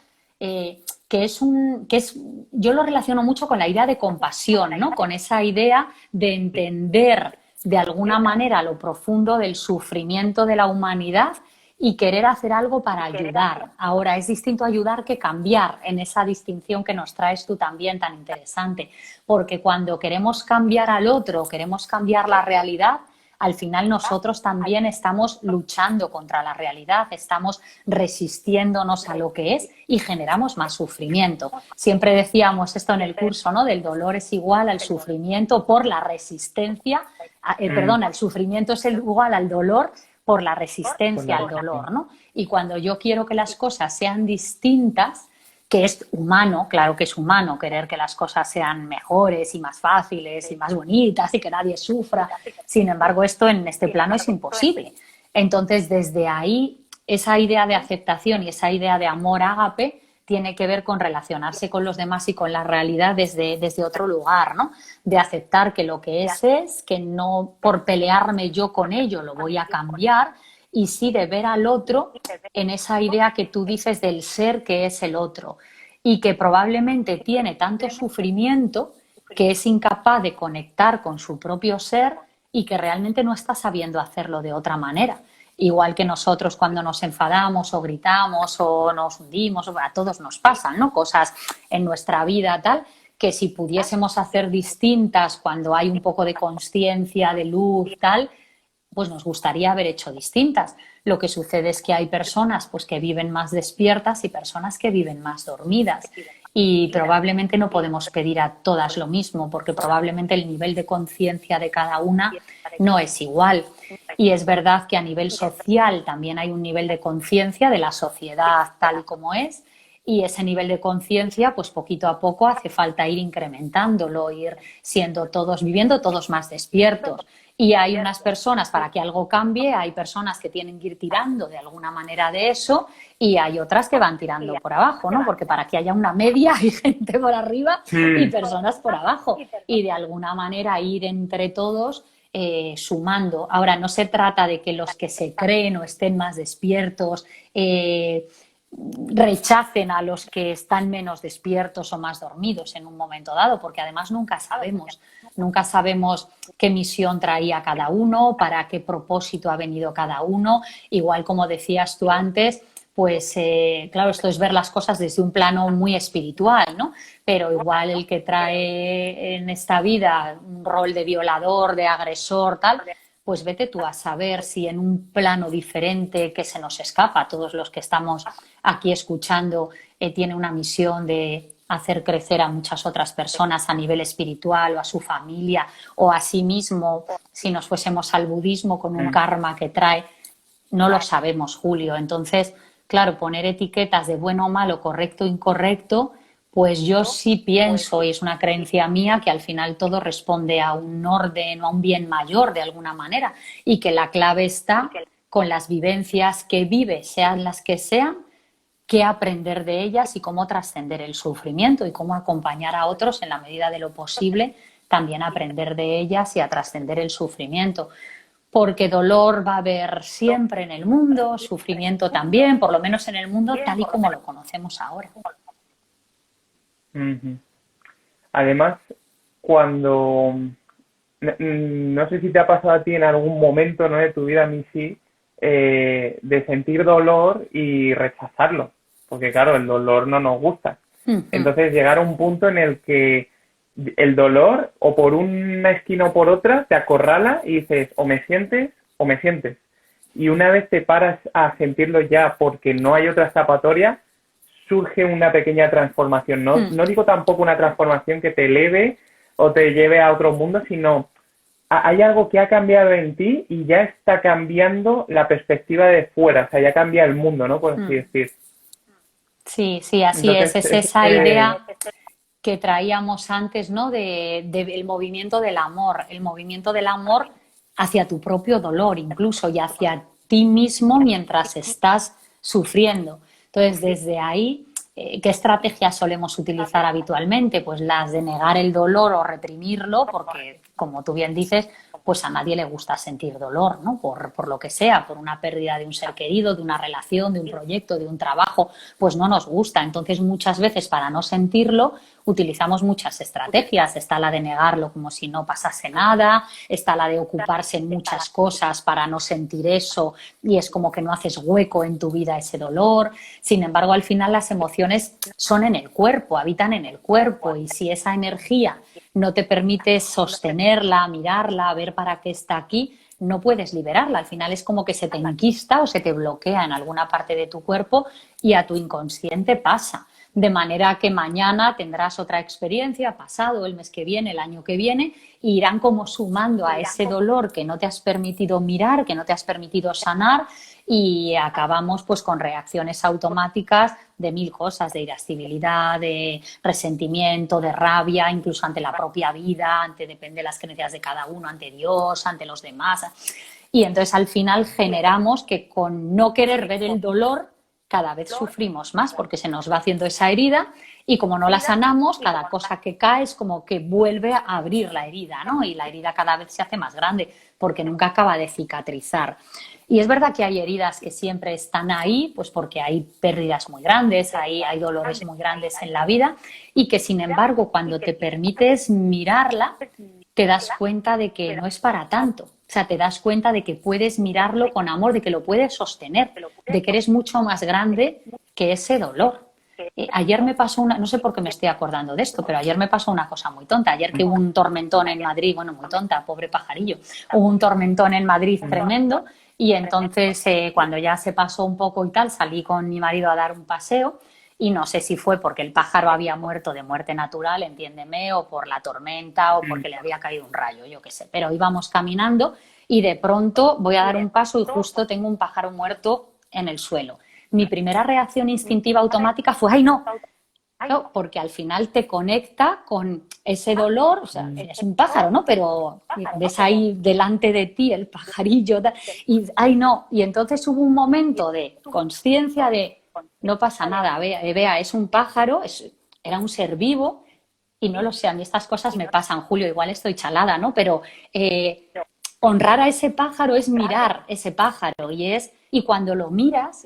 yo lo relaciono mucho con la idea de compasión, ¿no? Con esa idea de entender de alguna manera lo profundo del sufrimiento de la humanidad y querer hacer algo para ayudar. Ahora, es distinto ayudar que cambiar, en esa distinción que nos traes tú también tan interesante, porque cuando queremos cambiar al otro, queremos cambiar la realidad, al final nosotros también estamos luchando contra la realidad, estamos resistiéndonos a lo que es y generamos más sufrimiento. Siempre decíamos esto en el curso, ¿no? Del dolor es igual al sufrimiento por la resistencia, el sufrimiento es igual al dolor por la resistencia al dolor, ¿no? Y cuando yo quiero que las cosas sean distintas, que es humano, claro que es humano querer que las cosas sean mejores y más fáciles y más bonitas y que nadie sufra. Sin embargo, esto en este plano es imposible. Entonces, desde ahí, esa idea de aceptación y esa idea de amor ágape tiene que ver con relacionarse con los demás y con la realidad desde otro lugar, ¿no? De aceptar que lo que es, que no por pelearme yo con ello lo voy a cambiar, y sí de ver al otro en esa idea que tú dices del ser que es el otro y que probablemente tiene tanto sufrimiento que es incapaz de conectar con su propio ser y que realmente no está sabiendo hacerlo de otra manera. Igual que nosotros cuando nos enfadamos o gritamos o nos hundimos, a todos nos pasan, ¿no? Cosas en nuestra vida tal, que si pudiésemos hacer distintas cuando hay un poco de conciencia, de luz, tal, pues nos gustaría haber hecho distintas. Lo que sucede es que hay personas pues, que viven más despiertas y personas que viven más dormidas. Y probablemente no podemos pedir a todas lo mismo, porque probablemente el nivel de conciencia de cada una no es igual. Y es verdad que a nivel social también hay un nivel de conciencia de la sociedad tal y como es, y ese nivel de conciencia, pues poquito a poco hace falta ir incrementándolo, ir siendo todos, viviendo todos más despiertos. Y hay unas personas, para que algo cambie, hay personas que tienen que ir tirando de alguna manera de eso y hay otras que van tirando por abajo, ¿no? Porque para que haya una media hay gente por arriba y personas por abajo. Y de alguna manera ir entre todos sumando. Ahora, no se trata de que los que se creen o estén más despiertos rechacen a los que están menos despiertos o más dormidos en un momento dado, porque además nunca sabemos qué misión traía cada uno, para qué propósito ha venido cada uno. Igual como decías tú antes, pues claro, esto es ver las cosas desde un plano muy espiritual, ¿no? Pero igual el que trae en esta vida un rol de violador, de agresor, tal, pues vete tú a saber si en un plano diferente que se nos escapa a todos los que estamos aquí escuchando, tiene una misión de hacer crecer a muchas otras personas a nivel espiritual o a su familia o a sí mismo, si nos fuésemos al budismo con un karma que trae, no lo sabemos, Julio. Entonces, claro, poner etiquetas de bueno o malo, correcto o incorrecto, pues yo sí pienso, y es una creencia mía, que al final todo responde a un orden o a un bien mayor de alguna manera, y que la clave está con las vivencias que vives, sean las que sean, qué aprender de ellas y cómo trascender el sufrimiento y cómo acompañar a otros en la medida de lo posible, también a aprender de ellas y a trascender el sufrimiento. Porque dolor va a haber siempre en el mundo, sufrimiento también, por lo menos en el mundo tal y como lo conocemos ahora. Además, cuando no sé si te ha pasado a ti en algún momento, ¿no?, de tu vida, a mí sí, de sentir dolor y rechazarlo, porque claro, el dolor no nos gusta. Entonces llegar a un punto en el que el dolor, o por una esquina o por otra, te acorrala y dices, o me sientes o me sientes. Y una vez te paras a sentirlo ya porque no hay otra escapatoria, surge una pequeña transformación. No digo tampoco una transformación que te eleve o te lleve a otro mundo, sino hay algo que ha cambiado en ti y ya está cambiando la perspectiva de fuera, o sea, ya cambia el mundo, ¿no?, por así decir. Sí, así Entonces, es esa idea que traíamos antes, ¿no?, del movimiento del amor, el movimiento del amor hacia tu propio dolor incluso y hacia ti mismo mientras estás sufriendo. Entonces, desde ahí, ¿qué estrategias solemos utilizar habitualmente? Pues las de negar el dolor o reprimirlo, porque, como tú bien dices, pues a nadie le gusta sentir dolor, ¿no? Por lo que sea, por una pérdida de un ser querido, de una relación, de un proyecto, de un trabajo, pues no nos gusta. Entonces, muchas veces, para no sentirlo, utilizamos muchas estrategias. Está la de negarlo como si no pasase nada, está la de ocuparse en muchas cosas para no sentir eso y es como que no haces hueco en tu vida ese dolor. Sin embargo, al final las emociones son en el cuerpo, habitan en el cuerpo, y si esa energía no te permite sostenerla, mirarla, ver para qué está aquí, no puedes liberarla. Al final es como que se te enquista o se te bloquea en alguna parte de tu cuerpo y a tu inconsciente pasa. De manera que mañana tendrás otra experiencia, pasado, el mes que viene, el año que viene, e irán como sumando a ese dolor que no te has permitido mirar, que no te has permitido sanar, y acabamos pues con reacciones automáticas de mil cosas, de irascibilidad, de resentimiento, de rabia, incluso ante la propia vida, depende de las creencias de cada uno, ante Dios, ante los demás. Y entonces al final generamos que con no querer ver el dolor cada vez sufrimos más porque se nos va haciendo esa herida y como no la sanamos, cada cosa que cae es como que vuelve a abrir la herida, ¿no? Y la herida cada vez se hace más grande porque nunca acaba de cicatrizar. Y es verdad que hay heridas que siempre están ahí, pues porque hay pérdidas muy grandes, hay dolores muy grandes en la vida y que sin embargo cuando te permites mirarla, te das cuenta de que no es para tanto. O sea, te das cuenta de que puedes mirarlo con amor, de que lo puedes sostener, de que eres mucho más grande que ese dolor. Ayer me pasó no sé por qué me estoy acordando de esto, pero ayer me pasó una cosa muy tonta. Ayer que hubo un tormentón en Madrid, bueno, muy tonta, pobre pajarillo, hubo un tormentón en Madrid tremendo y entonces cuando ya se pasó un poco y tal, salí con mi marido a dar un paseo y no sé si fue porque el pájaro había muerto de muerte natural, entiéndeme, o por la tormenta o porque le había caído un rayo, yo qué sé. Pero íbamos caminando y de pronto voy a dar un paso y justo tengo un pájaro muerto en el suelo. Mi primera reacción instintiva automática fue ¡ay, no! Claro, porque al final te conecta con ese dolor, o sea, es un pájaro, ¿no? Pero ves ahí delante de ti el pajarillo y ¡ay, no! Y entonces hubo un momento de conciencia de no pasa nada, vea, es un pájaro, era un ser vivo y no lo sé, a mí estas cosas me pasan, Julio, igual estoy chalada, ¿no? Pero honrar a ese pájaro es mirar ese pájaro y cuando lo miras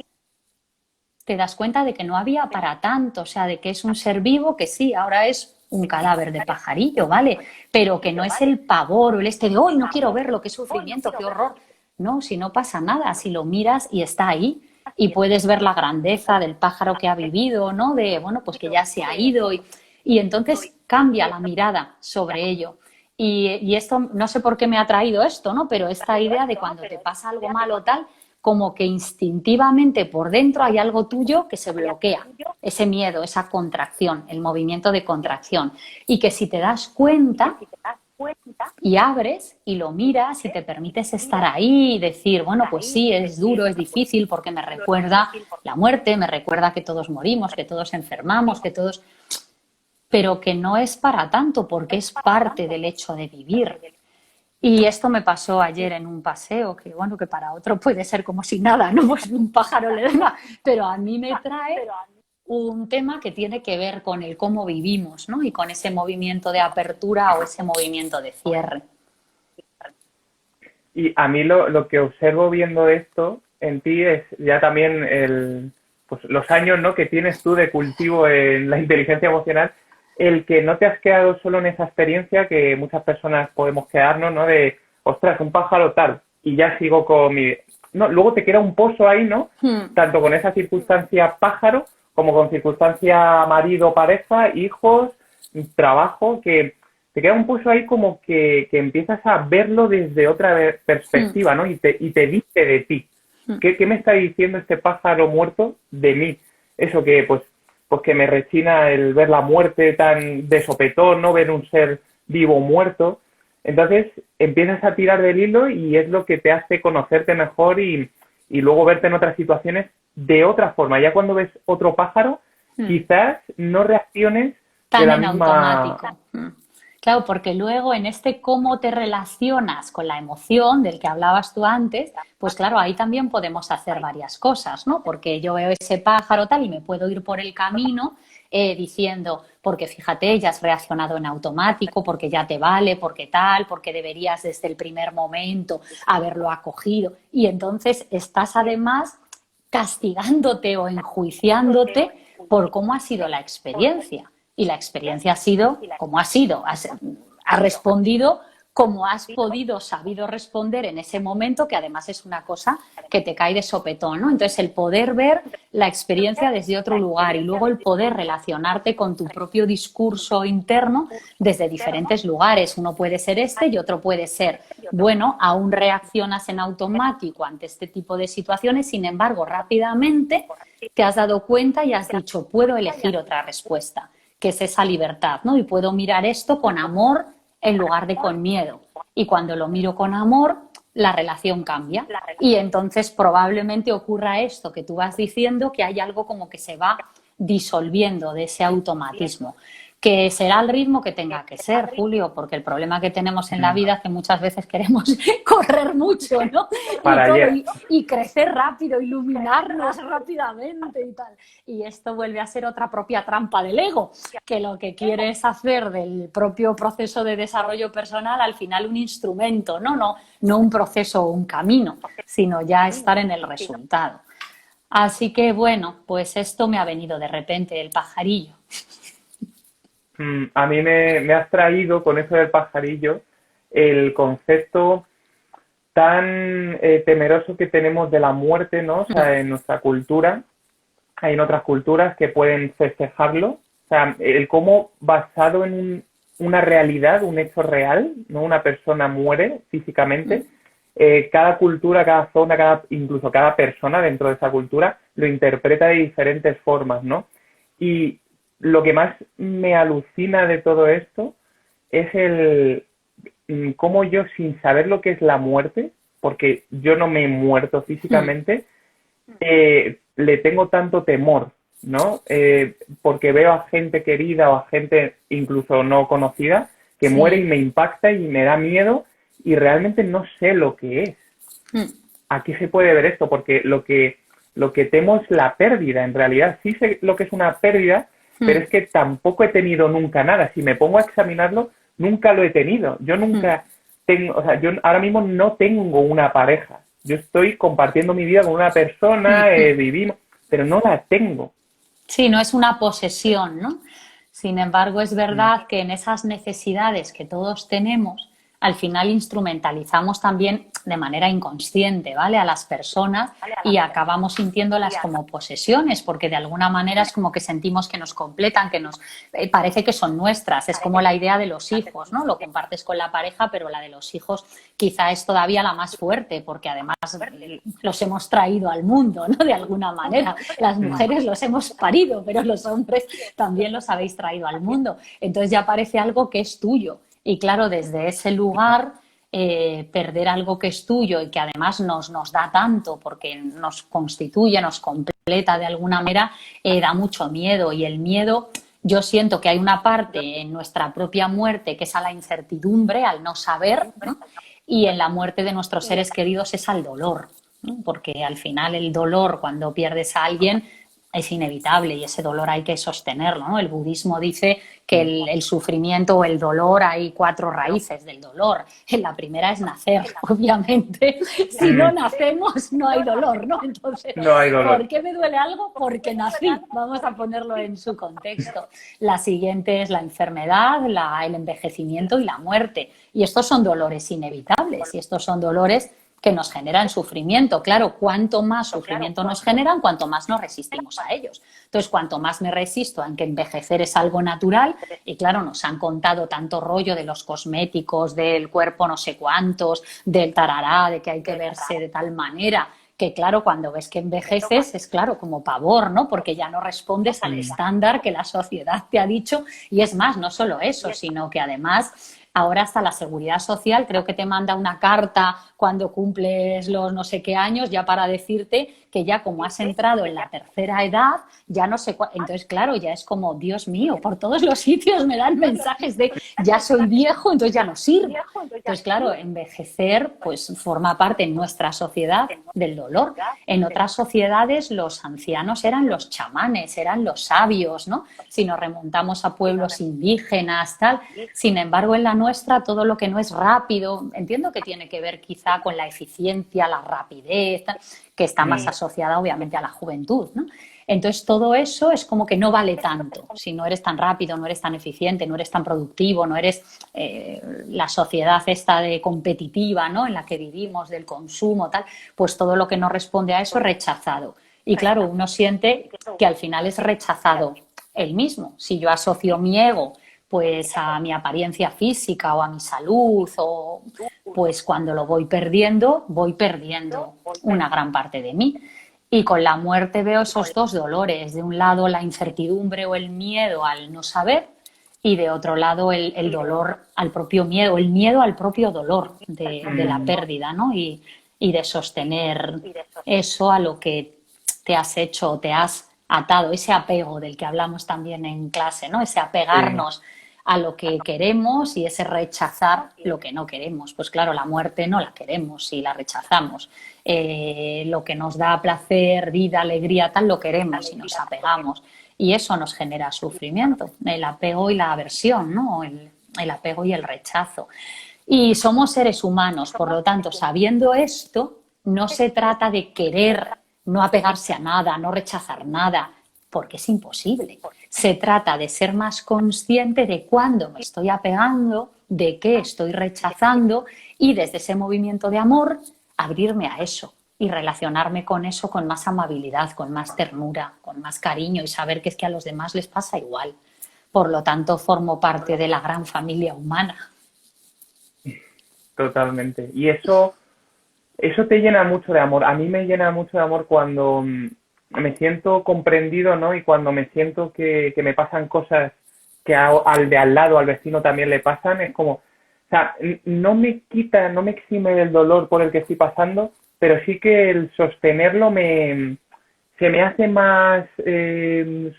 te das cuenta de que no había para tanto, o sea, de que es un ser vivo que sí, ahora es un cadáver de pajarillo, ¿vale? Pero que no es el pavor o el de hoy no quiero verlo, qué sufrimiento, qué horror. No, si no pasa nada, si lo miras y está ahí y puedes ver la grandeza del pájaro que ha vivido, ¿no? De, bueno, pues que ya se ha ido y entonces cambia la mirada sobre ello. Y esto, no sé por qué me ha traído esto, ¿no? Pero esta idea de cuando te pasa algo malo o tal, como que instintivamente por dentro hay algo tuyo que se bloquea, ese miedo, esa contracción, el movimiento de contracción. Y que si te das cuenta y abres y lo miras y te permites estar ahí y decir, bueno, pues sí, es duro, es difícil porque me recuerda la muerte, me recuerda que todos morimos, que todos enfermamos, que todos... pero que no es para tanto porque es parte del hecho de vivir. Y esto me pasó ayer en un paseo, que bueno, que para otro puede ser como si nada, ¿no? Pues un pájaro le da, pero a mí me trae un tema que tiene que ver con el cómo vivimos, ¿no? Y con ese movimiento de apertura o ese movimiento de cierre. Y a mí lo que observo viendo esto en ti es ya también pues los años, ¿no?, que tienes tú de cultivo en la inteligencia emocional, el que no te has quedado solo en esa experiencia que muchas personas podemos quedarnos, ¿no? De, ostras, un pájaro tal, y ya sigo con mi... No, luego te queda un pozo ahí, ¿no? Tanto con esa circunstancia pájaro como con circunstancia marido, pareja, hijos, trabajo, que te queda un pozo ahí como que empiezas a verlo desde otra perspectiva, ¿no? Y te dice de ti. ¿Qué me está diciendo este pájaro muerto de mí? Eso que, pues que me rechina el ver la muerte tan de sopetón, no ver un ser vivo muerto. Entonces empiezas a tirar del hilo y es lo que te hace conocerte mejor y luego verte en otras situaciones de otra forma. Ya cuando ves otro pájaro, quizás no reacciones tan de la en misma... automático. Claro, porque luego en este cómo te relacionas con la emoción del que hablabas tú antes, pues claro, ahí también podemos hacer varias cosas, ¿no? Porque yo veo ese pájaro tal y me puedo ir por el camino diciendo, porque fíjate, ya has reaccionado en automático, porque ya te vale, porque tal, porque deberías desde el primer momento haberlo acogido. Y entonces estás además castigándote o enjuiciándote por cómo ha sido la experiencia. Y la experiencia ha sido como ha sido, ha respondido como has sabido responder en ese momento, que además es una cosa que te cae de sopetón, ¿no? Entonces, el poder ver la experiencia desde otro lugar y luego el poder relacionarte con tu propio discurso interno desde diferentes lugares. Uno puede ser este y otro puede ser, bueno, aún reaccionas en automático ante este tipo de situaciones, sin embargo, rápidamente te has dado cuenta y has dicho, puedo elegir otra respuesta, que es esa libertad, ¿no? Y puedo mirar esto con amor en lugar de con miedo. Y cuando lo miro con amor, la relación cambia. Y entonces probablemente ocurra esto que tú vas diciendo, que hay algo como que se va disolviendo de ese automatismo. Que será el ritmo que tenga que ser, Julio, porque el problema que tenemos en la vida es que muchas veces queremos correr mucho, ¿no? Y crecer rápido, iluminarnos rápidamente y tal. Y esto vuelve a ser otra propia trampa del ego, que lo que quiere es hacer del propio proceso de desarrollo personal al final un instrumento, no un proceso o un camino, sino ya estar en el resultado. Así que, bueno, pues esto me ha venido de repente, el pajarillo. A mí me has traído con eso del pajarillo el concepto tan temeroso que tenemos de la muerte, ¿no? O sea, en nuestra cultura, hay en otras culturas que pueden festejarlo. O sea, el cómo basado en una realidad, un hecho real, ¿no? Una persona muere físicamente. Cada cultura, cada zona, incluso cada persona dentro de esa cultura lo interpreta de diferentes formas, ¿no? Y lo que más me alucina de todo esto es el cómo yo, sin saber lo que es la muerte, porque yo no me he muerto físicamente, le tengo tanto temor, ¿no? Porque veo a gente querida o a gente incluso no conocida que muere y me impacta y me da miedo y realmente no sé lo que es. Aquí se puede ver esto, porque lo que temo es la pérdida, en realidad. Sí sé lo que es una pérdida, pero es que tampoco he tenido nunca nada. Si me pongo a examinarlo, nunca lo he tenido. Yo nunca tengo, o sea, yo ahora mismo no tengo una pareja. Yo estoy compartiendo mi vida con una persona, vivimos, pero no la tengo. Sí, no es una posesión, ¿no? Sin embargo, es verdad que en esas necesidades que todos tenemos, al final instrumentalizamos también de manera inconsciente, ¿vale? A las personas y acabamos sintiéndolas como posesiones, porque de alguna manera es como que sentimos que nos completan, que nos parece que son nuestras. Es como la idea de los hijos, ¿no? Lo compartes con la pareja, pero la de los hijos quizá es todavía la más fuerte, porque además los hemos traído al mundo, ¿no? De alguna manera. Las mujeres los hemos parido, pero los hombres también los habéis traído al mundo. Entonces ya parece algo que es tuyo. Y claro, desde ese lugar, perder algo que es tuyo y que además nos da tanto porque nos constituye, nos completa de alguna manera, da mucho miedo. Y el miedo, yo siento que hay una parte en nuestra propia muerte que es a la incertidumbre, al no saber, ¿no? Y en la muerte de nuestros seres queridos es al dolor, ¿no? Porque al final el dolor, cuando pierdes a alguien, es inevitable y ese dolor hay que sostenerlo, ¿no? El budismo dice que el sufrimiento o el dolor, hay 4 raíces del dolor. La primera es nacer, obviamente. Si no nacemos, no hay dolor, ¿no? Entonces, no hay dolor. ¿Por qué me duele algo? Porque nací. Vamos a ponerlo en su contexto. La siguiente es la enfermedad, el envejecimiento y la muerte. Y estos son dolores inevitables y estos son dolores que nos generan sufrimiento. Claro, cuanto más sufrimiento nos generan, cuanto más nos resistimos a ellos. Entonces, cuanto más me resisto a que envejecer es algo natural, y claro, nos han contado tanto rollo de los cosméticos, del cuerpo no sé cuántos, del tarará, de que hay que verse de tal manera, que claro, cuando ves que envejeces es claro, como pavor, ¿no? Porque ya no respondes al estándar que la sociedad te ha dicho. Y es más, no solo eso, sino que además ahora hasta la Seguridad Social creo que te manda una carta cuando cumples los no sé qué años ya para decirte que ya como has entrado en la tercera edad, ya no sé entonces claro, ya es como, Dios mío, por todos los sitios me dan mensajes de ya soy viejo, entonces ya no sirve. Entonces claro, envejecer pues forma parte en nuestra sociedad del dolor. En otras sociedades los ancianos eran los chamanes, eran los sabios, ¿no? Si nos remontamos a pueblos indígenas, tal. Sin embargo, en la nuestra todo lo que no es rápido, entiendo que tiene que ver quizá con la eficiencia, la rapidez, tal, que está más asociada obviamente a la juventud, ¿no? Entonces todo eso es como que no vale tanto. Si no eres tan rápido, no eres tan eficiente, no eres tan productivo, no eres la sociedad esta de competitiva, ¿no? En la que vivimos, del consumo, tal, pues todo lo que no responde a eso es rechazado. Y claro, uno siente que al final es rechazado él mismo. Si yo asocio mi ego pues a mi apariencia física o a mi salud, o pues cuando lo voy perdiendo una gran parte de mí. Y con la muerte veo esos dos dolores. De un lado la incertidumbre o el miedo al no saber, y de otro lado el dolor al propio miedo, el miedo al propio dolor de la pérdida, ¿no? Y de sostener eso a lo que te has hecho o te has atado, ese apego del que hablamos también en clase, ¿no? Ese apegarnos a lo que queremos y ese rechazar lo que no queremos. Pues claro, la muerte no la queremos y la rechazamos. Lo que nos da placer, vida, alegría, tal, lo queremos y nos apegamos. Y eso nos genera sufrimiento, el apego y la aversión, ¿no? El apego y el rechazo. Y somos seres humanos, por lo tanto, sabiendo esto, no se trata de querer no apegarse a nada, no rechazar nada, porque es imposible. Se trata de ser más consciente de cuándo me estoy apegando, de qué estoy rechazando, y desde ese movimiento de amor abrirme a eso y relacionarme con eso con más amabilidad, con más ternura, con más cariño, y saber que es que a los demás les pasa igual. Por lo tanto, formo parte de la gran familia humana. Totalmente. Y eso te llena mucho de amor. A mí me llena mucho de amor cuando me siento comprendido, ¿no? Y cuando me siento que me pasan cosas que al de al lado, al vecino también le pasan, es como, o sea, no me quita, no me exime del dolor por el que estoy pasando, pero sí que el sostenerlo se me hace más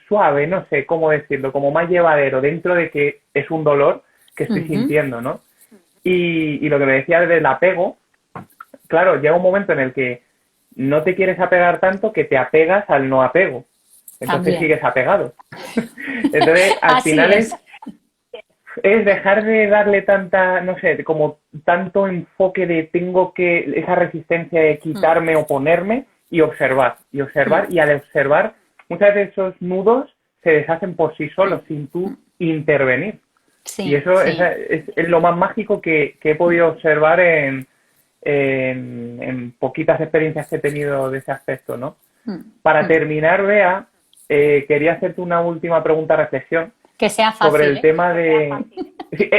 suave, no sé cómo decirlo, como más llevadero, dentro de que es un dolor que estoy sintiendo, ¿no? Y lo que me decía del apego, claro, llega un momento en el que no te quieres apegar tanto que te apegas al no apego. Entonces sigues apegado. Entonces, al final es dejar de darle tanta, no sé, como tanto enfoque de esa resistencia de quitarme o ponerme, y observar. Y al observar, muchas veces esos nudos se deshacen por sí solos, sin tú intervenir. Sí, y eso es lo más mágico que he podido observar en poquitas experiencias que he tenido de ese aspecto, ¿no? Para terminar, Bea, quería hacerte una última pregunta reflexión. Que sea fácil, sobre el tema de... Sí,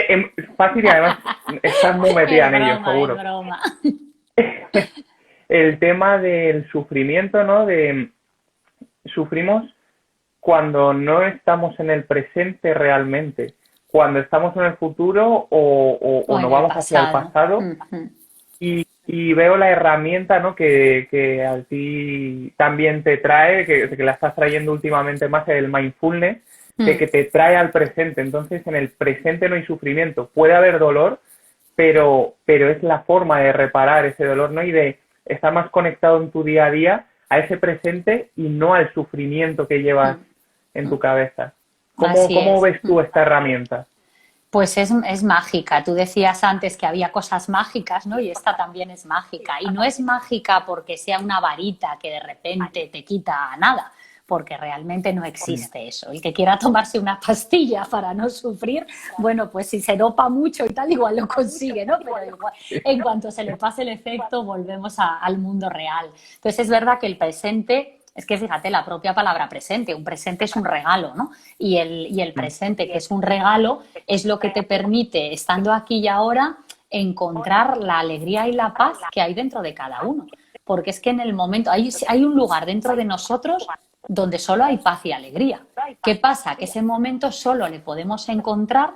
fácil, y además estás muy metida en ello, seguro. Es broma. El tema del sufrimiento, ¿no? Sufrimos cuando no estamos en el presente realmente, cuando estamos en el futuro o nos vamos hacia el pasado. Y veo la herramienta, ¿no? que a ti también te trae, que la estás trayendo últimamente más, el mindfulness, de que te trae al presente. Entonces, en el presente no hay sufrimiento. Puede haber dolor, pero es la forma de reparar ese dolor, ¿no? Y de estar más conectado en tu día a día a ese presente y no al sufrimiento que llevas en tu cabeza. ¿Cómo ves tú esta herramienta? Pues es mágica. Tú decías antes que había cosas mágicas, ¿no? Y esta también es mágica. Y no es mágica porque sea una varita que de repente te quita nada, porque realmente no existe eso. El que quiera tomarse una pastilla para no sufrir, bueno, pues si se dopa mucho y tal, igual lo consigue, ¿no? Pero igual, en cuanto se le pase el efecto, volvemos al mundo real. Entonces es verdad que el presente... Es que fíjate, la propia palabra presente, un presente es un regalo, ¿no? Y el presente, que es un regalo, es lo que te permite, estando aquí y ahora, encontrar la alegría y la paz que hay dentro de cada uno. Porque es que en el momento, hay un lugar dentro de nosotros donde solo hay paz y alegría. ¿Qué pasa? Que ese momento solo le podemos encontrar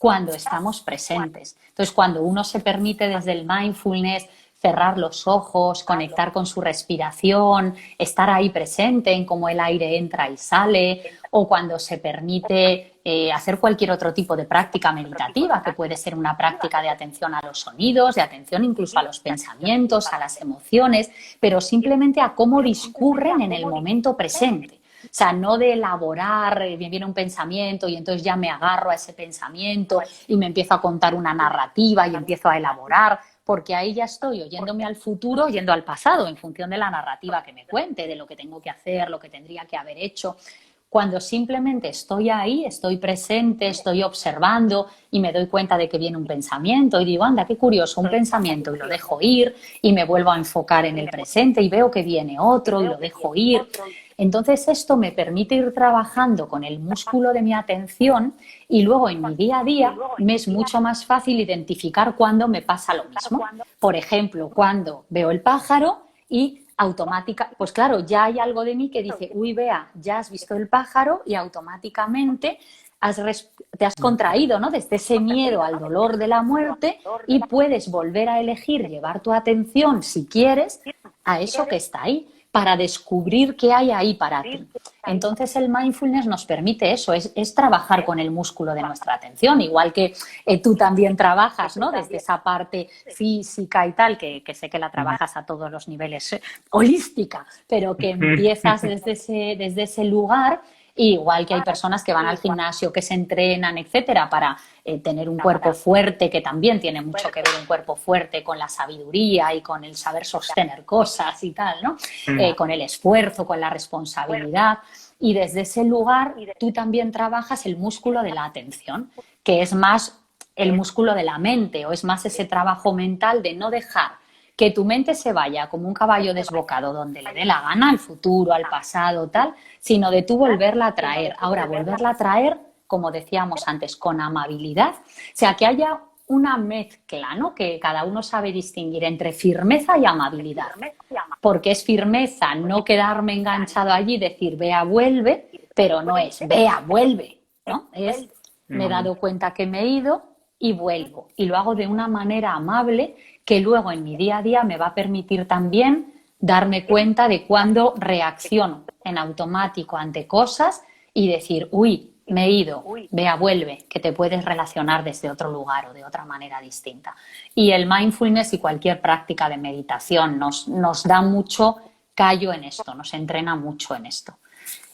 cuando estamos presentes. Entonces, cuando uno se permite desde el mindfulness cerrar los ojos, conectar con su respiración, estar ahí presente en cómo el aire entra y sale, o cuando se permite hacer cualquier otro tipo de práctica meditativa, que puede ser una práctica de atención a los sonidos, de atención incluso a los pensamientos, a las emociones, pero simplemente a cómo discurren en el momento presente. O sea, no de elaborar, me viene un pensamiento y entonces ya me agarro a ese pensamiento y me empiezo a contar una narrativa y empiezo a elaborar, porque ahí ya estoy oyéndome al futuro, yendo al pasado, en función de la narrativa que me cuente, de lo que tengo que hacer, lo que tendría que haber hecho. Cuando simplemente estoy ahí, estoy presente, estoy observando y me doy cuenta de que viene un pensamiento y digo, anda, qué curioso, un pensamiento, y lo dejo ir y me vuelvo a enfocar en el presente y veo que viene otro y lo dejo ir. Entonces esto me permite ir trabajando con el músculo de mi atención y luego en mi día a día me es mucho más fácil identificar cuando me pasa lo mismo. Por ejemplo, cuando veo el pájaro y automática, pues claro, ya hay algo de mí que dice, uy, Bea, ya has visto el pájaro y automáticamente te has contraído, ¿no? Desde ese miedo al dolor de la muerte y puedes volver a elegir llevar tu atención, si quieres, a eso que está ahí, para descubrir qué hay ahí para ti. Entonces el mindfulness nos permite eso, es trabajar con el músculo de nuestra atención, igual que tú también trabajas, ¿no? Desde esa parte física y tal, que sé que la trabajas a todos los niveles, holística, pero que empiezas desde ese lugar. Igual que hay personas que van al gimnasio, que se entrenan, etcétera, para tener un cuerpo fuerte, que también tiene mucho que ver un cuerpo fuerte con la sabiduría y con el saber sostener cosas y tal, ¿no? Con el esfuerzo, con la responsabilidad. Y desde ese lugar tú también trabajas el músculo de la atención, que es más el músculo de la mente, o es más ese trabajo mental de no dejar que tu mente se vaya como un caballo desbocado donde le dé la gana, al futuro, al pasado, tal, sino de tú volverla a traer. Ahora, volverla a traer, como decíamos antes, con amabilidad. O sea, que haya una mezcla, ¿no? Que cada uno sabe distinguir entre firmeza y amabilidad. Porque es firmeza no quedarme enganchado allí, decir, Bea, vuelve, pero no es, Bea, vuelve, ¿no? Es, me he dado cuenta que me he ido y vuelvo. Y lo hago de una manera amable que luego en mi día a día me va a permitir también darme cuenta de cuándo reacciono en automático ante cosas y decir, uy, me he ido, Bea, vuelve, que te puedes relacionar desde otro lugar o de otra manera distinta. Y el mindfulness y cualquier práctica de meditación nos da mucho callo en esto, nos entrena mucho en esto.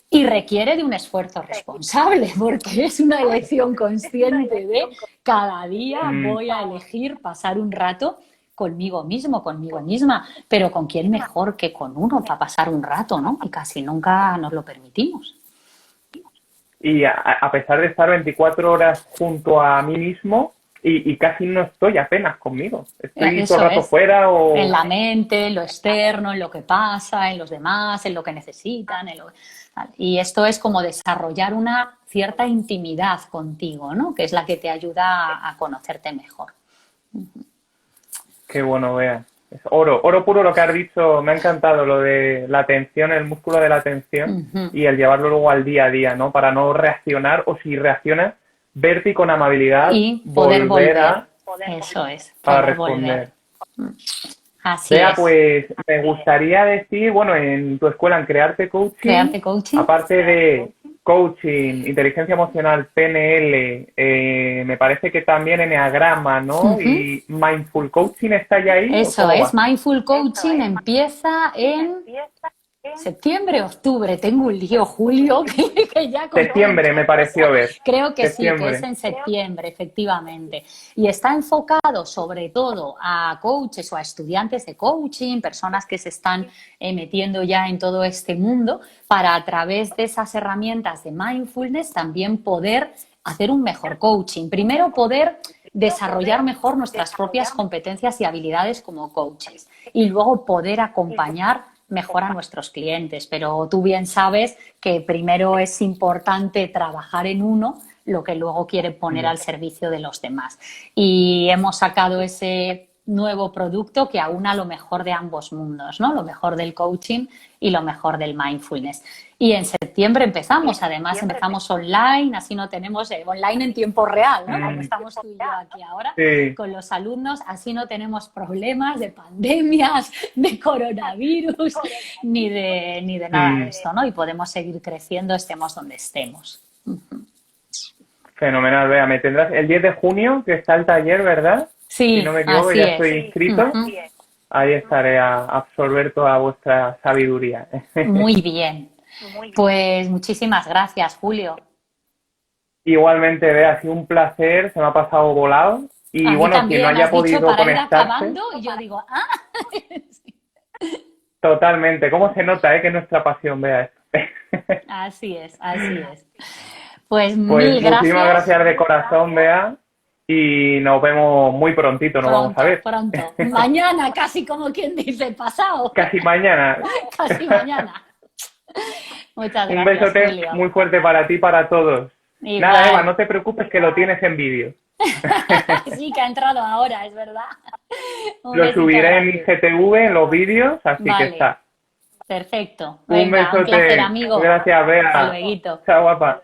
Y requiere de un esfuerzo responsable, porque es una elección consciente de cada día voy a elegir pasar un rato conmigo mismo, conmigo misma, pero ¿con quién mejor que con uno para pasar un rato, ¿no? Y casi nunca nos lo permitimos. Y a pesar de estar 24 horas junto a mí mismo, y casi no estoy apenas conmigo. Estoy Eso todo el rato es. fuera o... En la mente, en lo externo, en lo que pasa, en los demás, en lo que necesitan. Y esto es como desarrollar una cierta intimidad contigo, ¿no? Que es la que te ayuda a conocerte mejor. Qué bueno, Bea. Es oro puro lo que has dicho. Me ha encantado lo de la atención, el músculo de la atención y el llevarlo luego al día a día, ¿no? Para no reaccionar, o si reaccionas, verte y con amabilidad Y poder volver. a... Eso es. Para Poder responder. volver. Así Bea, es. pues me gustaría decir, bueno, en tu escuela, en Crearte Coaching, Crearte Coaching. aparte de coaching, inteligencia emocional, PNL, me parece que también enneagrama, ¿no? Y mindful coaching está ya ahí. Eso es. Mindful Coaching empieza en septiembre, octubre. Tengo un lío, Julio, que ya... Septiembre me pareció ver. Creo que Septiembre. sí, que es en septiembre, efectivamente. Y está enfocado sobre todo a coaches o a estudiantes de coaching, personas que se están metiendo ya en todo este mundo, para a través de esas herramientas de mindfulness también poder hacer un mejor coaching. Primero, poder desarrollar mejor nuestras propias competencias y habilidades como coaches. Y luego poder acompañar mejor a nuestros clientes, pero tú bien sabes que primero es importante trabajar en uno lo que luego quiere poner al servicio de los demás. Y hemos sacado ese nuevo producto que aúna lo mejor de ambos mundos, ¿no? Lo mejor del coaching y lo mejor del mindfulness. Y en septiembre empezamos online, así no tenemos online en tiempo real, ¿no? Como estamos tú y yo aquí ahora, con los alumnos, así no tenemos problemas de pandemias, de coronavirus, ni de nada de esto, ¿no? Y podemos seguir creciendo, estemos donde estemos. Fenomenal, Bea. Me tendrás el 10 de junio, que está el taller, ¿verdad? Sí, si no me equivoco, así ya es. estoy inscrito. Ahí estaré a absorber toda vuestra sabiduría. Muy bien. Pues muchísimas gracias, Julio. Igualmente, Bea, ha sido un placer, se me ha pasado volado Y A mí bueno, quien también no haya has dicho podido para ir conectarse, acabando y yo digo, ah, totalmente. ¿Cómo se nota, que es nuestra pasión, vea esto? así es, así es. Pues Pues mil muchísimas gracias. gracias de corazón, Bea, y nos vemos muy prontito, nos vamos a Pronto, ver. pronto. Mañana, casi como quien dice, pasado. Casi mañana. Casi mañana. Muchas Un gracias, besote Julio. muy fuerte para ti y para todos. Igual. Nada, Eva, no te preocupes que lo tienes en vídeo. Sí, que ha entrado ahora, es verdad. Un Lo besito subiré en mi grande. GTV, en los vídeos, así que Vale. está. Perfecto. Un Venga, un besote. placer, amigo. Gracias, Bea. Hasta luego. Chao, guapa.